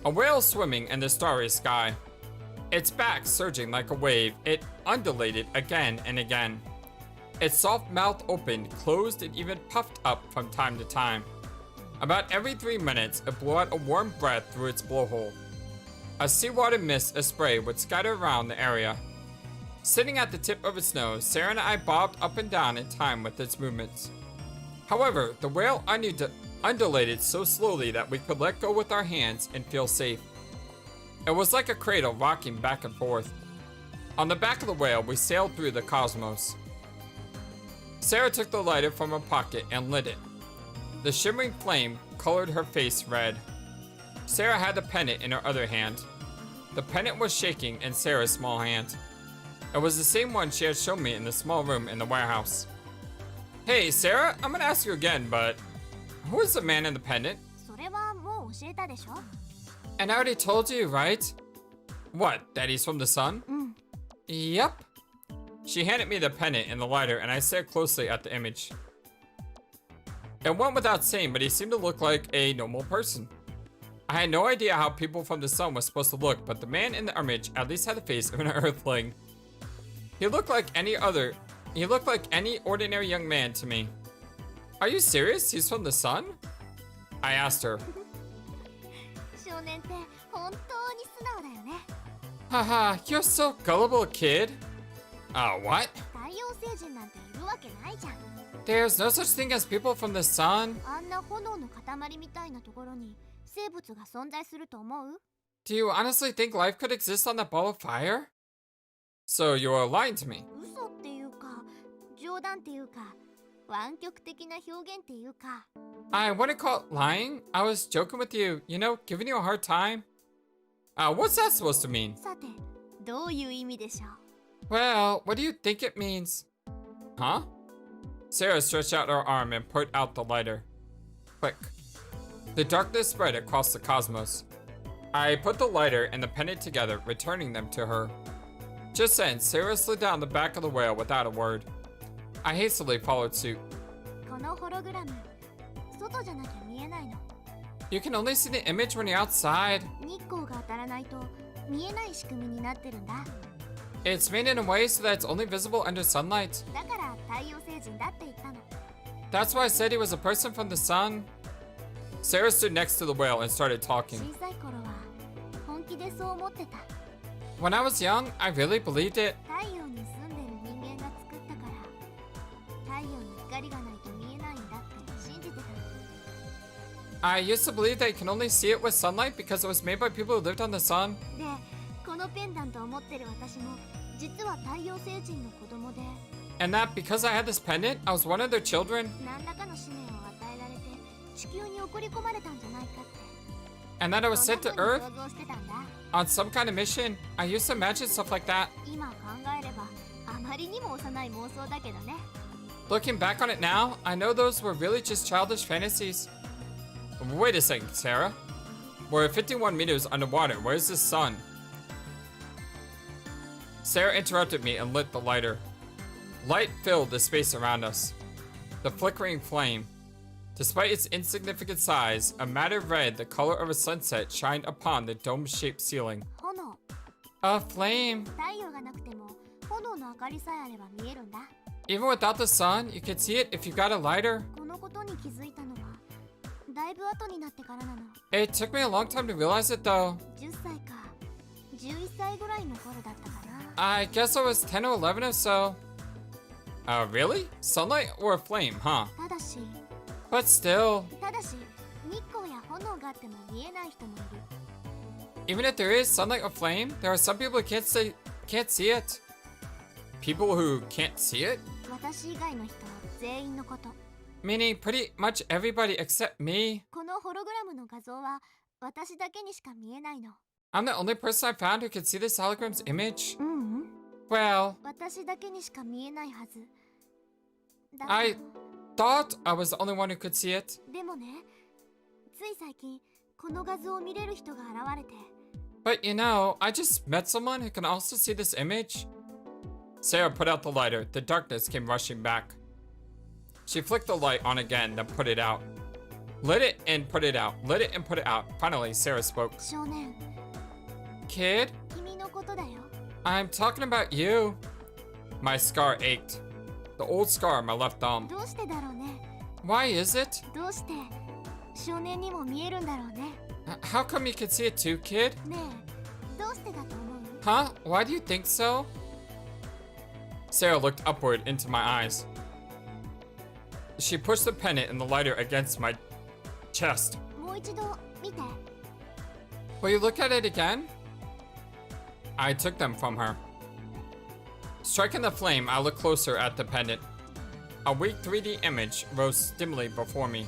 A whale swimming in the starry sky. Its back surging like a wave, it undulated again and again. Its soft mouth opened, closed, and even puffed up from time to time. About every 3 minutes, it blew out a warm breath through its blowhole. A seawater mist of spray would scatter around the area. Sitting at the tip of its nose, Sarah and I bobbed up and down in time with its movements. However, the whale undulated so slowly that we could let go with our hands and feel safe. It was like a cradle rocking back and forth. On the back of the whale, we sailed through the cosmos. Sarah took the lighter from her pocket and lit it. The shimmering flame colored her face red. Sarah had the pendant in her other hand. The pendant was shaking in Sarah's small hand. It was the same one she had shown me in the small room in the warehouse. Hey, Sarah, I'm gonna ask you again, but who is the man in the pendant? それはもう教えたでしょ? And I already told you, right? What, that he's from the sun? Yep. She handed me the pendant and the lighter, and I stared closely at the image. It went without saying, but he seemed to look like a normal person. I had no idea how people from the sun was supposed to look, but the man in the image at least had the face of an earthling. He looked like any ordinary young man to me. Are you serious? He's from the sun? I asked her. 少年って本当に素直だよね。 Haha, you're so gullible, kid. What? 太陽星人なんているわけないじゃん。 There's no such thing as people from the sun. あんな炎の塊みたいなところに生物が存在すると思う? Do you honestly think life could exist on that ball of fire? So you're lying to me. 嘘っていうか、冗談っていうか、湾曲的な表現っていうか。 I wouldn't call it lying. I was joking with you, giving you a hard time. What's that supposed to mean? さて、どういう意味でしょう? Well, what do you think it means? Huh? Sarah stretched out her arm and put out the lighter. Click. The darkness spread across the cosmos. I put the lighter and the pendant together, returning them to her. Just then, Sarah slid down the back of the whale without a word. I hastily followed suit. このホログラム、外じゃなきゃ見えないの。 You can only see the image when you're outside. 日光が当たらないと見えない仕組みになってるんだ。 It's made in a way so that it's only visible under sunlight. だから太陽星人だって言ったの。 That's why I said he was a person from the sun. Sarah stood next to the whale and started 小 talking. さい頃は本気でそう思ってた。 When I was young, I really believed it. 太陽に住んでる人間が作ったから太陽に光がないと見えないんだって信じてたの。 I used to believe that you can only see it with sunlight because it was made by people who lived on the sun. で、このペンダントを持ってる私も実は太陽星人の子供で And that because I had this pendant, I was one of their children. 何らかの使命を与えられて地球に送り込まれたんじゃないかって And that I was そん sent な to 風 Earth に想像してたんだ。 on some kind of mission. I used to imagine stuff like that. 今考えればあまりにも幼い妄想だけどね。 Looking back on it now, I know those were really just childish fantasies. Wait a second, Sarah. We're 51 meters underwater. Where's the sun? Sarah interrupted me and lit the lighter. Light filled the space around us. The flickering flame. Despite its insignificant size, a matte red, the color of a sunset, shined upon the dome-shaped ceiling. 炎、 A flame! 太陽がなくても炎の明かりさえあれば見えるんだ。 Even without the sun, you can see it if you got a lighter. このことに気づいたのはだいぶ後になってからなの。 It took me a long time to realize it though. 10歳か11歳ぐらいの頃だったかな。 I guess I was 10 or 11 or so. Really? Sunlight or a flame, huh? ただし But still, 日光や炎があっても見えない人もいる。 even if there is sunlight or flame, there are some people who can't see it. People who can't see it? 私以外の人全員のこと。 Meaning pretty much everybody except me. このホログラムの画像は私だけにしか見えないの。 I'm the only person I found who could see this hologram's image. ううん。 Well, 私だけにしか見えないはず。だけど I thought I was the only one who could see it. でもね、つい最近この画像を見れる人が現れて、But you know, I just met someone who can also see this image. Sarah put out the lighter. The darkness came rushing back. She flicked the light on again, then put it out. Lit it and put it out. Lit it and put it out. Finally, Sarah spoke. 少年 Kid, 君のことだよ I'm talking about you. My scar ached. The old scar on my left thumb. どうしてだろうね Why is it? どうして少年にも見えるんだろうね How come you can see it too, kid? ねえどうしてだと思う Huh? Why do you think so? Sarah looked upward into my eyes. She pushed the pendant and the lighter against my chest. もう一度見て Will you look at it again? I took them from her. Striking the flame, I looked closer at the pendant. A weak 3D image rose dimly before me.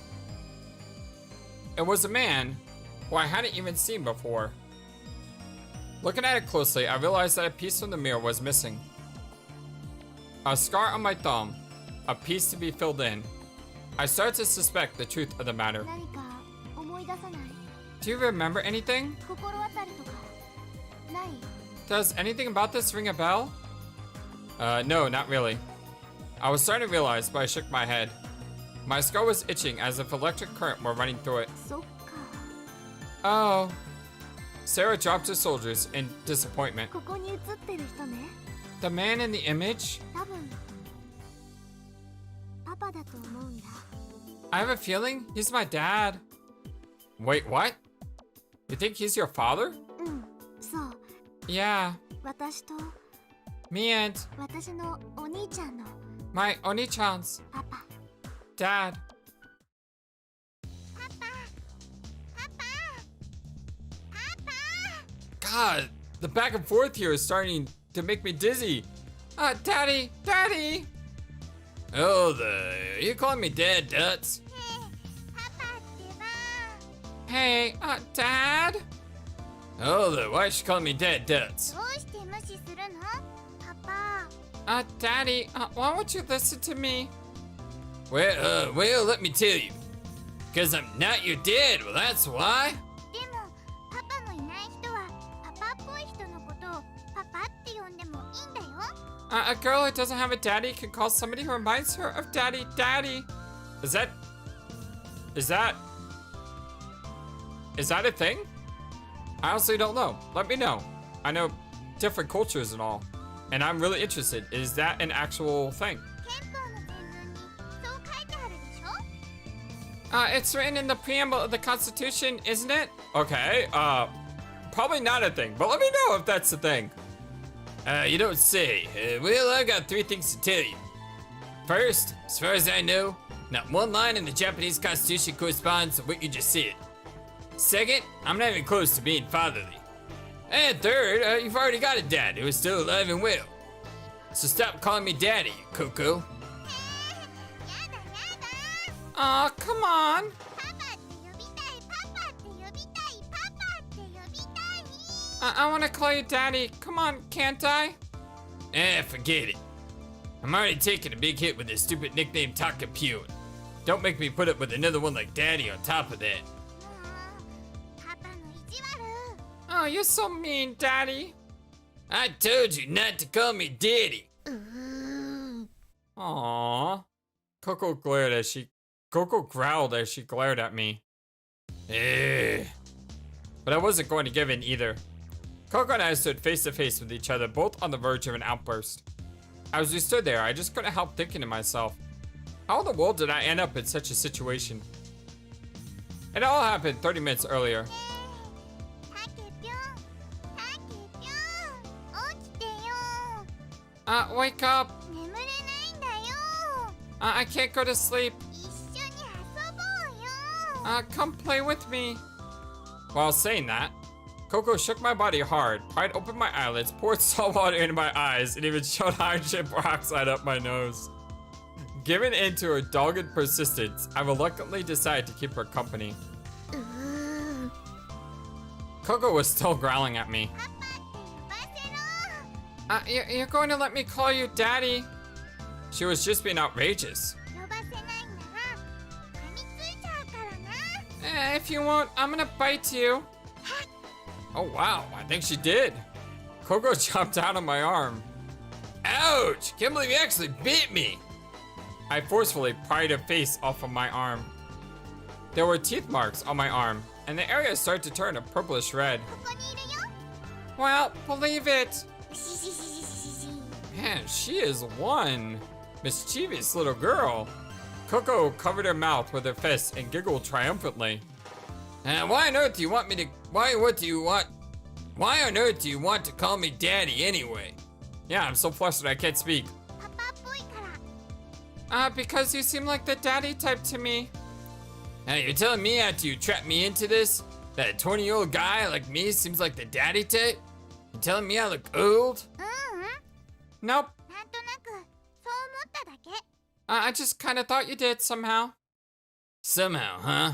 It was a man who I hadn't even seen before. Looking at it closely, I realized that a piece from the mirror was missing. A scar on my thumb, a piece to be filled in. I started to suspect the truth of the matter. 何か思い出さない Do you remember anything? 心当たりとかない Does anything about this ring a bell? No, not really. I was starting to realize, but I shook my head. My skull was itching as if electric current were running through it. そっか Oh. Sarah dropped her shoulders in disappointment. ここに映ってる人ね The man in the image? 多分パパだと思うんだ I have a feeling he's my dad. Wait, what? You think he's your father? うんそう Yeah. 私と Me and 私のお兄ちゃんの my Oni-chan's パパ dad. パパパパ God, the back and forth here is starting to make me dizzy. Daddy, Daddy. Oh, are you calling me Dad, Duts? パパってば Hey, Dad? Oh, why is she calling me Dad, Duts? どうして無視するのパパ Daddy, why won't you listen to me? Well, let me tell you. Because I'm not your dad, well, that's why. でもパパのいない人はパパっぽい人のことをパパって呼んでもいいんだよ A girl who doesn't have a daddy can call somebody who reminds her of Daddy, Daddy. Is that a thing? I honestly don't know. Let me know. I know different cultures and all, and I'm really interested. Is that an actual thing? 憲法の前文にそう書いてあるでしょ It's written in the preamble of the Constitution, isn't it? Okay, probably not a thing, but let me know if that's a thing. You don't say. Well, I got 3 things to tell you. First, as far as I know, not one line in the Japanese Constitution corresponds to what you just said. Second, I'm not even close to being fatherly. And third, you've already got a dad who is still alive and well. So stop calling me daddy, Coco. やだやだ Aw, come on. パパって呼びたいパパって呼びたいパパって呼びたい I want to call you daddy. Come on, can't I? Forget it. I'm already taking a big hit with this stupid nickname Takapune. Don't make me put up with another one like daddy on top of that. パパの意地悪 Oh, you're so mean, daddy. I told you not to call me daddy. Aww. Coco growled as she glared at me. But I wasn't going to give in either. Coco and I stood face to face with each other, both on the verge of an outburst. As we stood there, I just couldn't help thinking to myself, how in the world did I end up in such a situation? It all happened 30 minutes earlier. タケピョンタケピョン起きてよ Wake up. 眠れないんだよ I can't go to sleep. 一緒に遊ぼうよ Come play with me. While saying that, Coco shook my body hard, pried open my eyelids, poured salt water into my eyes, and even showed hydrogen peroxide up my nose. Given in to her dogged persistence, I reluctantly decided to keep her company. Coco was still growling at me. パパって呼ばせろ You're going to let me call you daddy? She was just being outrageous. 呼ばせないんなら噛みついちゃうからな If you won't, I'm gonna bite you. Oh wow, I think she did. Coco jumped out on my arm. Ouch! Can't believe you actually bit me! I forcefully pried her face off of my arm. There were teeth marks on my arm, and the area started to turn a purplish red. ここにいるよ Well, believe it! シシシシシシ Man, she is one mischievous little girl. Coco covered her mouth with her fists and giggled triumphantly. Why on earth do you want me to... Why on earth do you want to call me daddy anyway? Yeah, I'm so flustered I can't speak. パパっぽいから Because you seem like the daddy type to me. You're telling me after you trapped me into this, that a 20-year-old guy like me seems like the daddy type? You telling me I look old? ううん Nope. なんとなくそう思っただけ I just kind of thought you did somehow. Somehow, huh?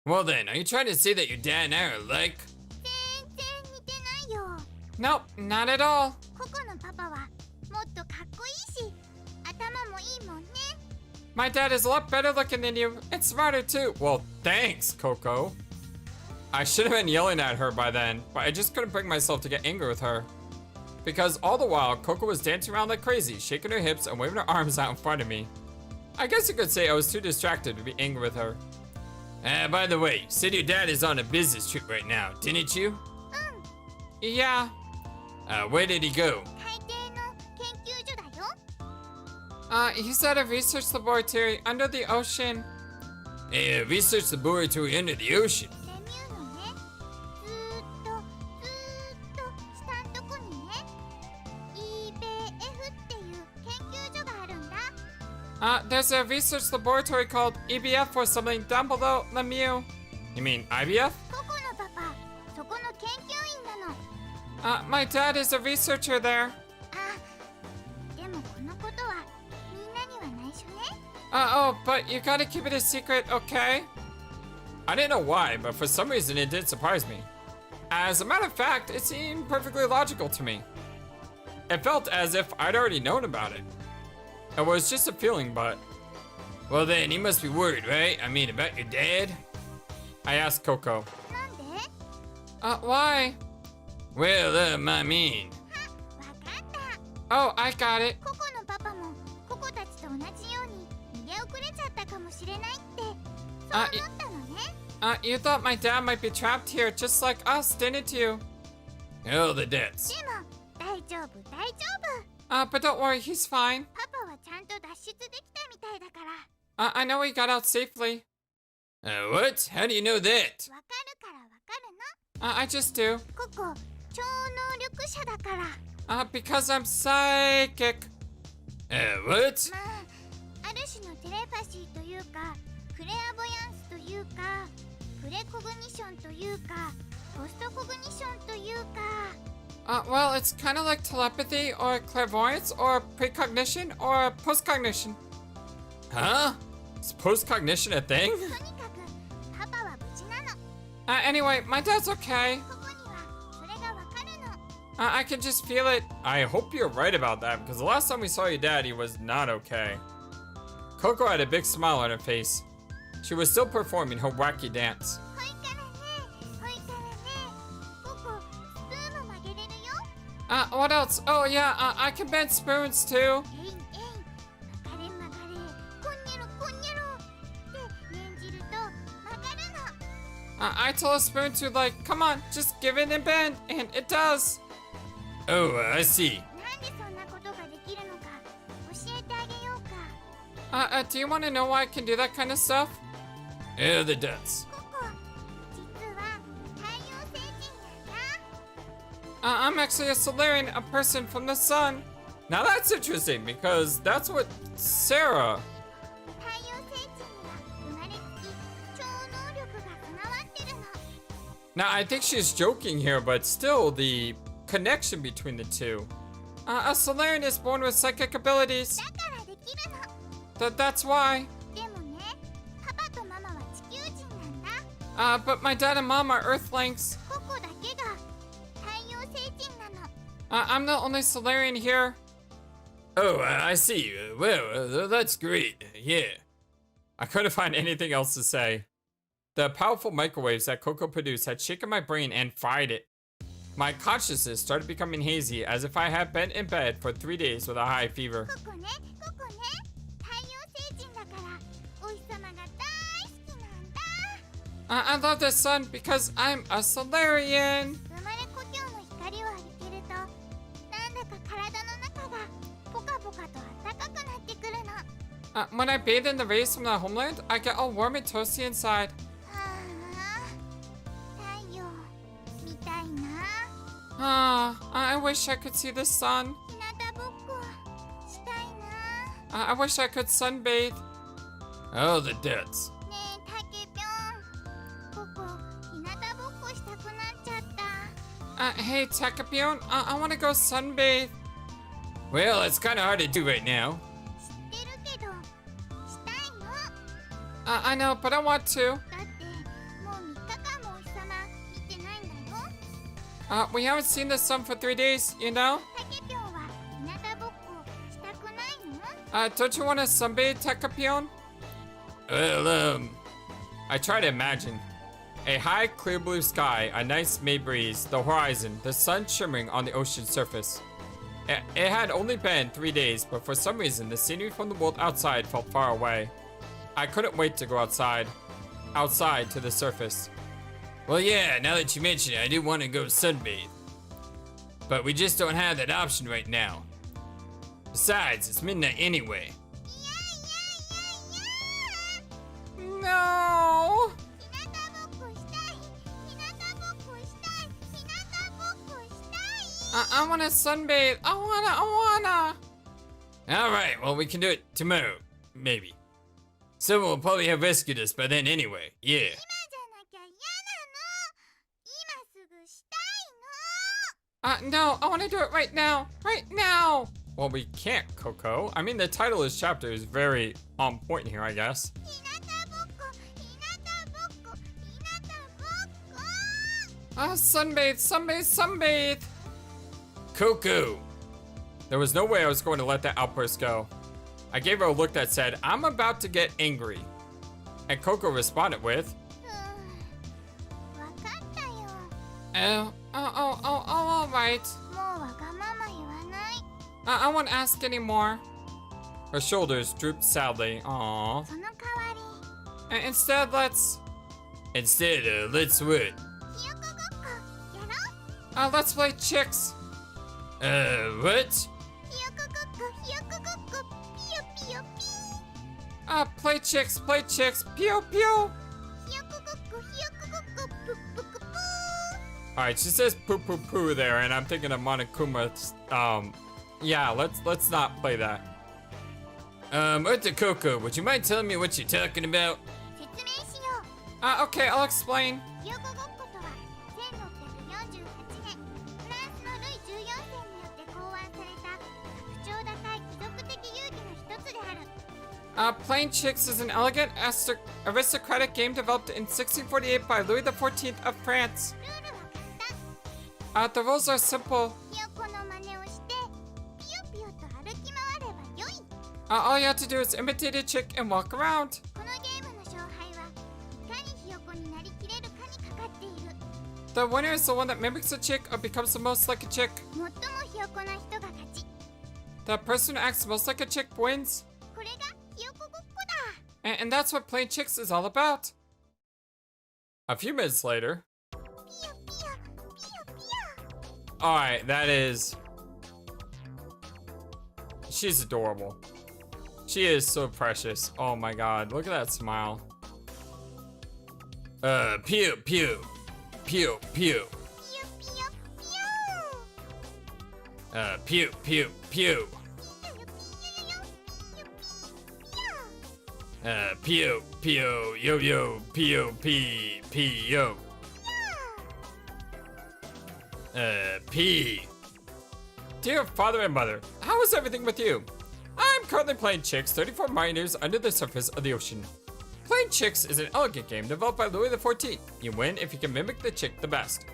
Well then, are you trying to say that your dad and I are alike? 全然似てないよ Nope, not at all. ココのパパはもっとかっこいいし頭もいいもんね My dad is a lot better looking than you, and smarter too. Well, thanks, Coco. I should have been yelling at her by then, but I just couldn't bring myself to get angry with her. Because all the while, Coco was dancing around like crazy, shaking her hips and waving her arms out in front of me. I guess you could say I was too distracted to be angry with her. By the way, you said your dad is on a business trip right now, didn't you? うん Yeah. Where did he go? 海底の研究所だよ He's at a research laboratory under the ocean. A research laboratory under the ocean? レミューのねずーっと下んとこにね EBF っていう研究所があるんだ There's a research laboratory called EBF or something down below Lemieux. You mean IBF? ココのパパそこの研究員なの My dad is a researcher there. あでもこのことはみんなには内緒ね Oh, but you gotta keep it a secret, okay? I didn't know why, but for some reason it did surprise me. As a matter of fact, it seemed perfectly logical to me. It felt as if I'd already known about it. It was just a feeling, but... Well then, you must be worried, right? I mean, about your dad? I asked Coco. なんで Why? Well, I mean... わかった Oh, I got it. ココのパパもココたちと同じように逃げ遅れちゃったかもしれないってそう思ったのね You thought my dad might be trapped here just like us, didn't you? Oh, the debts. でも大丈夫大丈夫 But don't worry, he's fine. パパはちゃんと脱出できたみたいだから I know he got out safely. What? How do you know that? わかるからわかる I just do. のココ超能力者だから Because I'm psychic. What? まあある種のテレパシーというかクレアボヤンスというかプレコグニションというかポストコグニションというか Well, it's kind of like telepathy or clairvoyance or precognition or postcognition. Huh? Is postcognition a thing? とにかくパパは無事なの Anyway, my dad's okay. ココにはそれがわかるの I can just feel it. I hope you're right about that, because the last time we saw your dad, he was not okay. Coco had a big smile on her face. She was still performing her wacky dance. ほいからねココスプーンも曲げれるよ What else? Oh yeah, I can bend spoons too. えいえい曲がれ曲がれこんにゃろこんにゃろって念じると曲がるの I told a spoon to like, come on, just give it and bend, and it does. Oh, I see. なんでそんなことができるのか教えてあげようか Do you want to know why I can do that kind of stuff? Yeah, the debts. ココ実は太陽星人なんだ I'm actually a Solarian, a person from the sun. Now that's interesting because that's what Sarah. 太陽星人には生まれつき超能力が備わってるの Now I think she's joking here, but still the connection between the two. A Solarian is born with psychic abilities. だからできるの That's why. でもねパパとママは地球人なんだ But my dad and mom are Earthlings. ココだけが太陽星人なの I'm the only Solarian here. Oh, I see. Well, that's great. Yeah. I couldn't find anything else to say. The powerful microwaves that Coco produced had shaken my brain and fried it. My consciousness started becoming hazy, as if I had been in bed for 3 days with a high fever. ここねここね太陽星人だからお日様が大好きなんだ I love the sun because I'm a Solarian. 生まれ故郷の光を浴びてるとなんだか体の中がポカポカと暖かくなってくるの When I bathe in the rays from the homeland, I get all warm and toasty inside. はあ太陽みたいな I wish I could see the sun. 日向ぼっこしたいな I wish I could sunbathe. Oh, the duds. ねえたけぴょんここ日向ぼっこしたくなっちゃった Hey, Takapion, I want to go sunbathe. Well, it's kind of hard to do right now. 知ってるけどしたいの I know, but I want to. だってもう3日間もお日様見てないんだよ We haven't seen the sun for 3 days, you know? たけぴょんは日向ぼっこしたくないの Don't you want to sunbathe, Takapion? Well, I try to imagine. A high, clear blue sky, a nice May breeze, the horizon, the sun shimmering on the ocean surface. It had only been 3 days, but for some reason, the scenery from the world outside felt far away. I couldn't wait to go outside to the surface. Well, yeah, now that you mention it, I do want to go sunbathe. But we just don't have that option right now. Besides, it's midnight anyway. No! 日向ぼっこしたい日向ぼっこしたい日向ぼっこしたい I wanna sunbathe. I wanna. Alright, well, we can do it tomorrow. Maybe. Someone will probably have rescued us by then anyway. Yeah. 今じゃなきゃ嫌なの今すぐしたいの No, I wanna do it right now. Right now. Well, we can't, Coco. I mean, the title of this chapter is very on point here, I guess. 日向ぼっこ日向ぼっこ日向ぼっこ Sunbathe. Coco. There was no way I was going to let that outburst go. I gave her a look that said, I'm about to get angry. And Coco responded with, わかったよ alright. もうわがまま言わない I won't ask anymore. Her shoulders drooped sadly. Aww. その代わり Instead, let's what? ひよこごっこやろう Let's play chicks. What? ひよこごっこピヨピヨピ Play chicks. Pew pew. ひよこごっこひよこごっこぷっぷくぷ Alright, she says poo poo poo there, and I'm thinking of Monokuma's, yeah, let's not play that. Uta Coco, would you mind telling me what you're talking about? 説明しよう Okay, I'll explain. ひよこごっことは1648年フランスのルイ14世によって考案された格調高い貴族的遊戯の一つである Playing chicks is an elegant, aristocratic game developed in 1648 by Louis XIV of France. ルールは簡単 The rules are simple. ひよこの真似をしてピヨピヨと歩き回ればよい All you have to do is imitate a chick and walk around. このゲームの勝敗はいかにひよこになりきれるかにかかっている The winner is the one that mimics a chick or becomes the most like a chick. 最もひよこな人が勝ち The person who acts most like a chick wins. これがひよこごっこだ And that's what playing chicks is all about. A few minutes later. ピヨピヨピヨピヨ Alright, that is... She's adorable. She is so precious. Oh my god, look at that smile. Pew, pew. Pew, pew. ピヨピヨピヨ Pew, pew, pew. Pew, pew, yo, yo, pew, pee, pee, yo. P. Dear father and mother, how is everything with you? I'm currently playing Chicks 34 miners under the surface of the ocean. Playing Chicks is an elegant game developed by Louis XIV. You win if you can mimic the chick the best.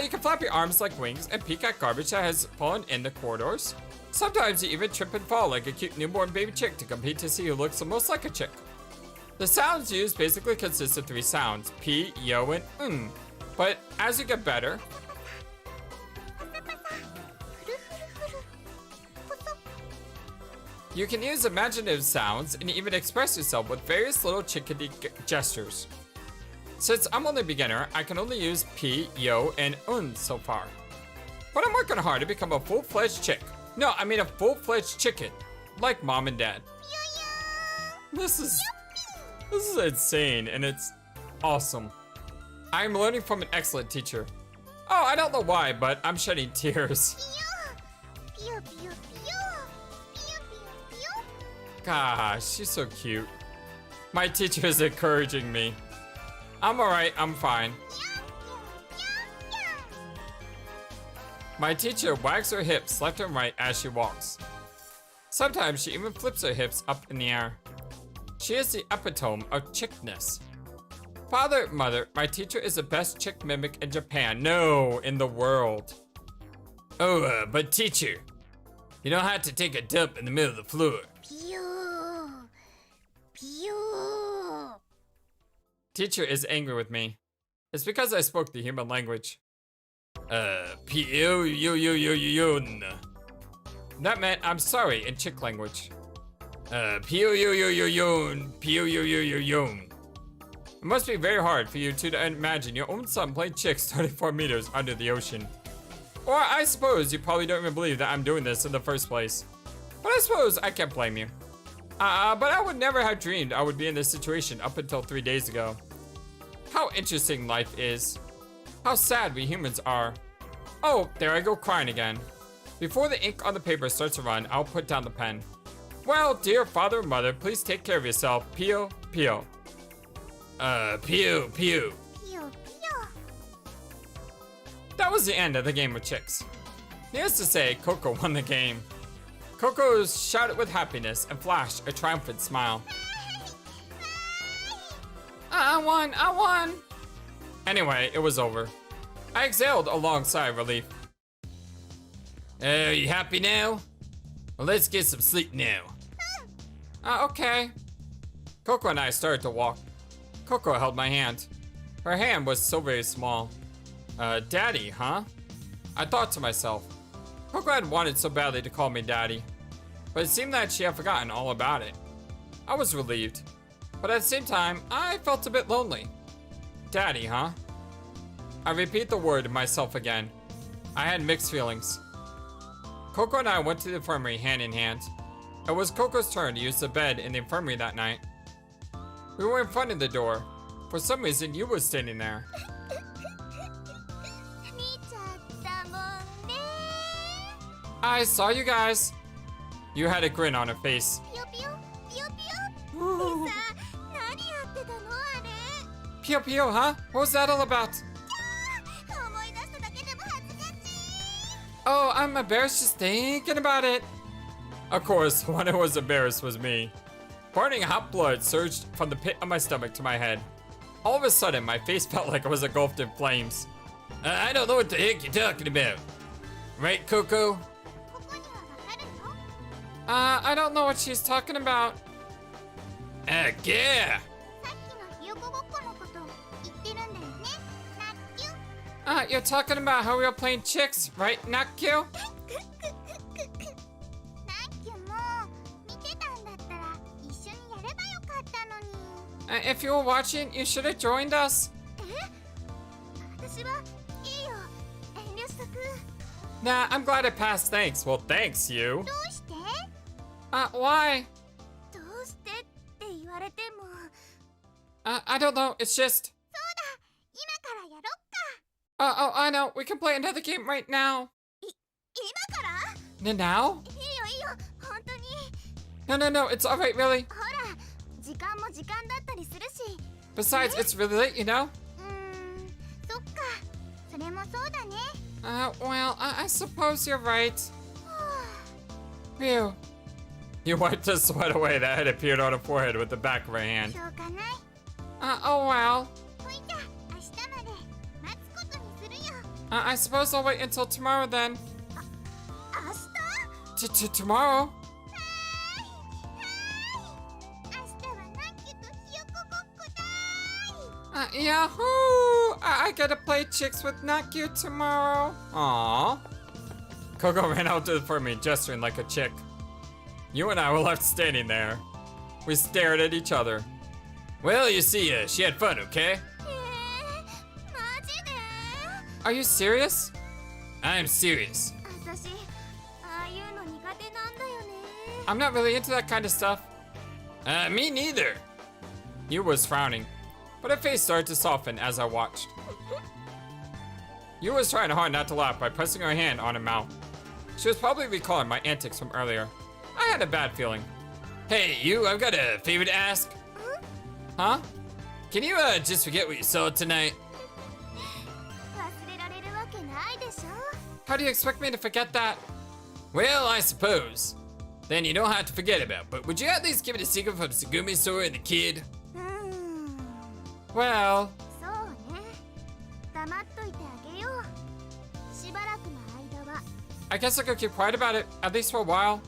You can flap your arms like wings and peek at garbage that has fallen in the corridors. Sometimes you even trip and fall like a cute newborn baby chick to compete to see who looks the most like a chick. The sounds used basically consist of 3 sounds, P, yo, and N. But as you get better, you can use imaginative sounds and even express yourself with various little chickadee gestures. Since I'm only a beginner, I can only use P, yo, and Un so far. But I'm working hard to become a full-fledged chick. No, I mean a full-fledged chicken, like mom and dad. This is insane, and it's awesome. I'm learning from an excellent teacher. Oh, I don't know why, but I'm shedding tears. Gosh, she's so cute. My teacher is encouraging me. I'm alright, I'm fine. My teacher wags her hips left and right as she walks. Sometimes she even flips her hips up in the air. She is the epitome of chickness. Father, mother, my teacher is the best chick mimic in Japan. No, in the world. Oh, but teacher, you don't have to take a dump in the middle of the floor. Teacher is angry with me. It's because I spoke the human language. That meant I'm sorry in chick language. It must be very hard for you two to imagine your own son playing chicks 34 meters under the ocean. Or I suppose you probably don't even believe that I'm doing this in the first place. But I suppose I can't blame you. But I would never have dreamed I would be in this situation up until 3 days ago. How interesting life is. How sad we humans are. Oh, there I go crying again. Before the ink on the paper starts to run, I'll put down the pen. Well, dear father and mother, please take care of yourself. Pio, Pio. Pio. That was the end of the game of chicks. Needless to say, Coco won the game. Coco shouted with happiness and flashed a triumphant smile. I won! Anyway, it was over. I exhaled a long sigh of relief. Are you happy now? Well, let's get some sleep now. Okay. Coco and I started to walk. Coco held my hand. Her hand was so very small. Daddy, huh? I thought to myself. Coco had wanted so badly to call me Daddy, but it seemed that she had forgotten all about it. I was relieved, but at the same time, I felt a bit lonely. Daddy, huh? I repeat the word to myself again. I had mixed feelings. Coco and I went to the infirmary hand in hand. It was Coco's turn to use the bed in the infirmary that night. We were in front of the door. For some reason, you were standing there. I saw you guys. You had a grin on her face. Pio Pio, huh? What was that all about? Oh, I'm embarrassed just thinking about it. Of course, the one who was embarrassed was me. Burning hot blood surged from the pit of my stomach to my head. All of a sudden, my face felt like it was engulfed in flames. I don't know what the heck you're talking about. Right, Coco? I don't know what she's talking about. Yeah. You're talking about how we were playing chicks, right, Nakyu? If you were watching, you should have joined us. Nah, I'm glad I passed, thanks. Well, thanks, you. Why? I don't know, it's just... Oh, I know, we can play another game right now. Now? No, it's alright, really. Besides, it's really late, you know? Well, I suppose you're right. Phew. You wiped the sweat away that had appeared on her forehead with the back of her hand. Oh well. I suppose I'll wait until tomorrow then. Tomorrow? Yahoo! I gotta play chicks with Nakyu tomorrow. Aww. Coco ran out for me, gesturing like a chick. You and I were left standing there. We stared at each other. Well, you see, she had fun, okay? マジで Are you serious? I'm serious. 私ああいうの苦手なんだよね I'm not really into that kind of stuff. Me neither. Yu was frowning, but her face started to soften as I watched. Yu was trying hard not to laugh by pressing her hand on her mouth. She was probably recalling my antics from earlier. I had a bad feeling. Hey, Yu, I've got a favor to ask. Huh? Can you just forget what you saw tonight? 忘れられるわけないでしょ How do you expect me to forget that? Well, I suppose. Then you don't have to forget about it, but would you at least give it a secret from Tsugumi Sora and the kid? うーん Well, そうね黙っといてあげようしばらくの間は I guess I could keep quiet about it, at least for a while.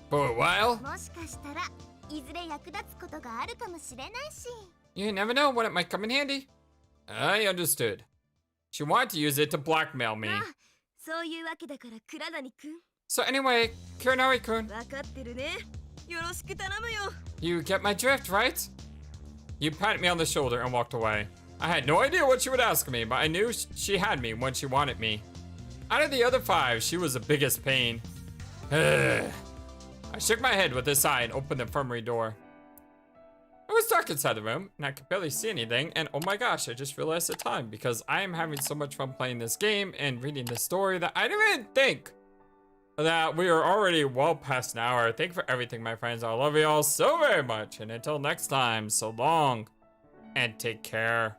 For a while? もしかしたらいずれ役立つことがあるかもしれないし You never know when it might come in handy. I understood. She wanted to use it to blackmail me. あそういうわけだから倉谷くん So anyway, Kurenari-kun, 分かってるねよろしく頼むよ you get my drift, right? You patted me on the shoulder and walked away. I had no idea what she would ask me, but I knew she had me when she wanted me. Out of the other 5, she was the biggest pain. I shook my head with a sigh and opened the infirmary door. It was dark inside the room, and I could barely see anything, and oh my gosh, I just realized the time, because I am having so much fun playing this game and reading this story that I didn't even think that we are already well past an hour. Thank you for everything, my friends. I love you all so very much, and until next time, so long, and take care.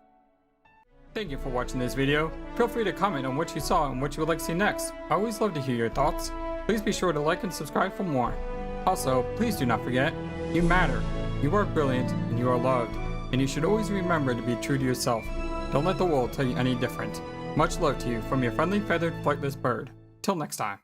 Thank you for watching this video. Feel free to comment on what you saw and what you would like to see next. I always love to hear your thoughts. Please be sure to like and subscribe for more. Also, please do not forget, you matter. You are brilliant and you are loved. And you should always remember to be true to yourself. Don't let the world tell you any different. Much love to you from your friendly feathered flightless bird. Till next time.